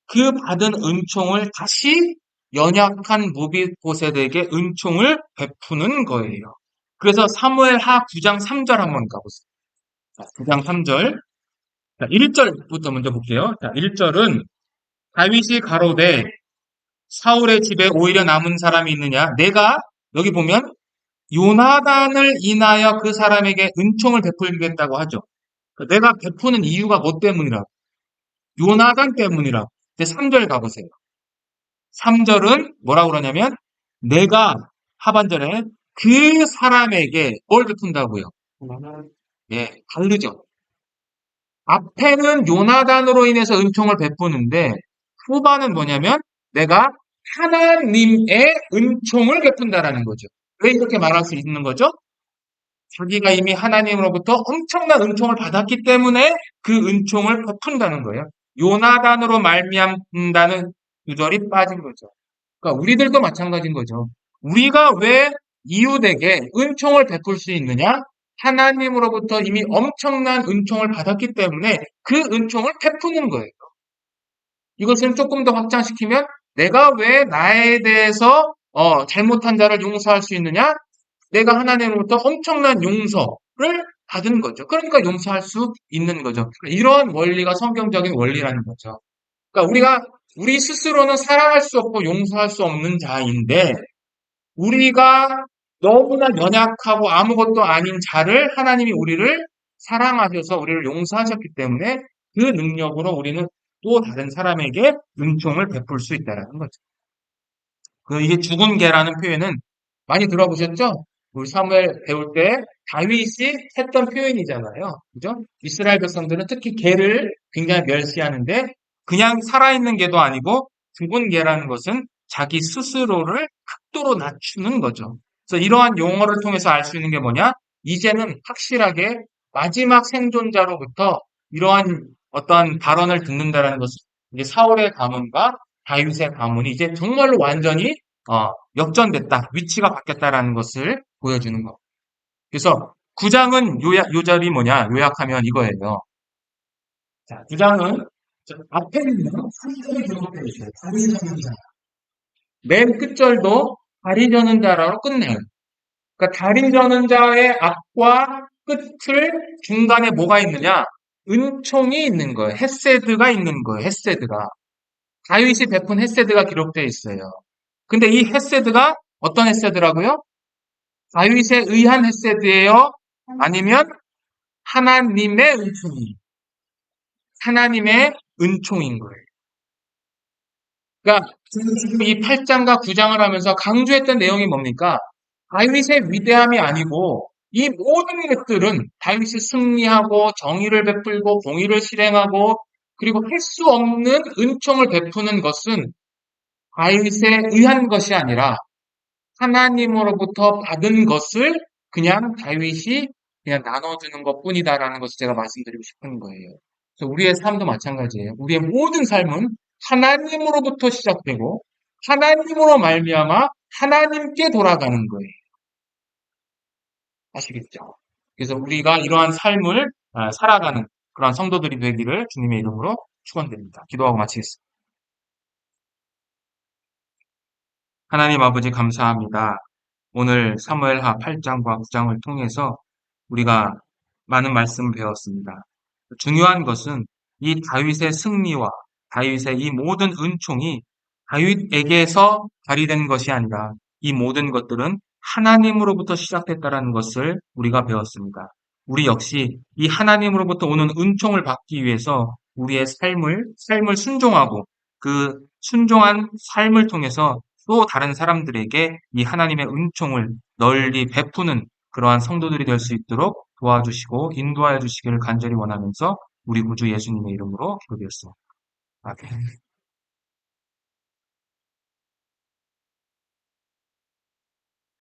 그 받은 은총을 다시 연약한 무비보셋에게 은총을 베푸는 거예요. 그래서 사무엘하 9장 3절 한번 가보세요. 자, 9장 3절. 자, 1절부터 먼저 볼게요. 자, 1절은 다윗이 가로되 사울의 집에 오히려 남은 사람이 있느냐? 내가 여기 보면 요나단을 인하여 그 사람에게 은총을 베풀겠다고 하죠. 내가 베푸는 이유가 뭐 때문이라? 요나단 때문이라. 이제 3절 가보세요. 3절은 뭐라고 그러냐면 내가 하반절에 그 사람에게 뭘 베푼다고요? 예, 다르죠. 앞에는 요나단으로 인해서 은총을 베푸는데 후반은 뭐냐면 내가 하나님의 은총을 베푼다라는 거죠. 왜 이렇게 말할 수 있는 거죠? 자기가 이미 하나님으로부터 엄청난 은총을 받았기 때문에 그 은총을 베푼다는 거예요. 요나단으로 말미암다는 구절이 빠진 거죠. 그러니까 우리들도 마찬가지인 거죠. 우리가 왜 이웃에게 은총을 베풀 수 있느냐? 하나님으로부터 이미 엄청난 은총을 받았기 때문에 그 은총을 베푸는 거예요. 이것을 조금 더 확장시키면 내가 왜 나에 대해서 잘못한 자를 용서할 수 있느냐? 내가 하나님으로부터 엄청난 용서를 받은 거죠. 그러니까 용서할 수 있는 거죠. 이러한 원리가 성경적인 원리라는 거죠. 그러니까 우리 스스로는 사랑할 수 없고 용서할 수 없는 자인데 우리가 너무나 연약하고 아무것도 아닌 자를 하나님이 우리를 사랑하셔서 우리를 용서하셨기 때문에 그 능력으로 우리는 또 다른 사람에게 은총을 베풀 수 있다는 거죠. 이게 죽은 개라는 표현은 많이 들어보셨죠? 우리 사무엘 배울 때 다윗이 했던 표현이잖아요. 그죠? 이스라엘 백성들은 특히 개를 굉장히 멸시하는데 그냥 살아있는 개도 아니고 죽은 개라는 것은 자기 스스로를 극도로 낮추는 거죠. 그래서 이러한 용어를 통해서 알 수 있는 게 뭐냐? 이제는 확실하게 마지막 생존자로부터 이러한 어떠한 발언을 듣는다라는 것은 이제 사울의 가문과 다윗의 가문이 이제 정말로 완전히 역전됐다, 위치가 바뀌었다라는 것을 보여주는 거. 그래서 9장은 요절이 뭐냐? 요약하면 이거예요. 자, 9장은 앞에는요, 3절이 기록되어 있어요. 다리 저는 자. 맨 끝절도 다리 저는 자라로 끝내요. 그러니까 다리 저는 자의 앞과 끝을 중간에 뭐가 있느냐? 은총이 있는 거예요. 헤세드가 있는 거예요. 헤세드가. 다윗이 베푼 헤세드가 기록되어 있어요. 근데 이 헤세드가 어떤 헤세드라고요? 다윗에 의한 헤세드예요? 아니면 하나님의 은총이 하나님의 은총인 거예요. 그러니까 지금 이 8장과 9장을 하면서 강조했던 내용이 뭡니까? 다윗의 위대함이 아니고 이 모든 것들은 다윗이 승리하고 정의를 베풀고 공의를 실행하고 그리고 할 수 없는 은총을 베푸는 것은 다윗에 의한 것이 아니라 하나님으로부터 받은 것을 그냥 다윗이 그냥 나눠주는 것뿐이다라는 것을 제가 말씀드리고 싶은 거예요. 그래서 우리의 삶도 마찬가지예요. 우리의 모든 삶은 하나님으로부터 시작되고 하나님으로 말미암아 하나님께 돌아가는 거예요. 아시겠죠? 그래서 우리가 이러한 삶을 살아가는 그러한 성도들이 되기를 주님의 이름으로 축원드립니다. 기도하고 마치겠습니다. 하나님 아버지 감사합니다. 오늘 사무엘하 8장과 9장을 통해서 우리가 많은 말씀을 배웠습니다. 중요한 것은 이 다윗의 승리와 다윗의 이 모든 은총이 다윗에게서 발휘된 것이 아니라 이 모든 것들은 하나님으로부터 시작됐다는 것을 우리가 배웠습니다. 우리 역시 이 하나님으로부터 오는 은총을 받기 위해서 우리의 삶을 순종하고 그 순종한 삶을 통해서 또 다른 사람들에게 이 하나님의 은총을 널리 베푸는 그러한 성도들이 될 수 있도록 도와주시고 인도하여 주시기를 간절히 원하면서 우리 구주 예수님의 이름으로 기도드렸습니다. 아멘.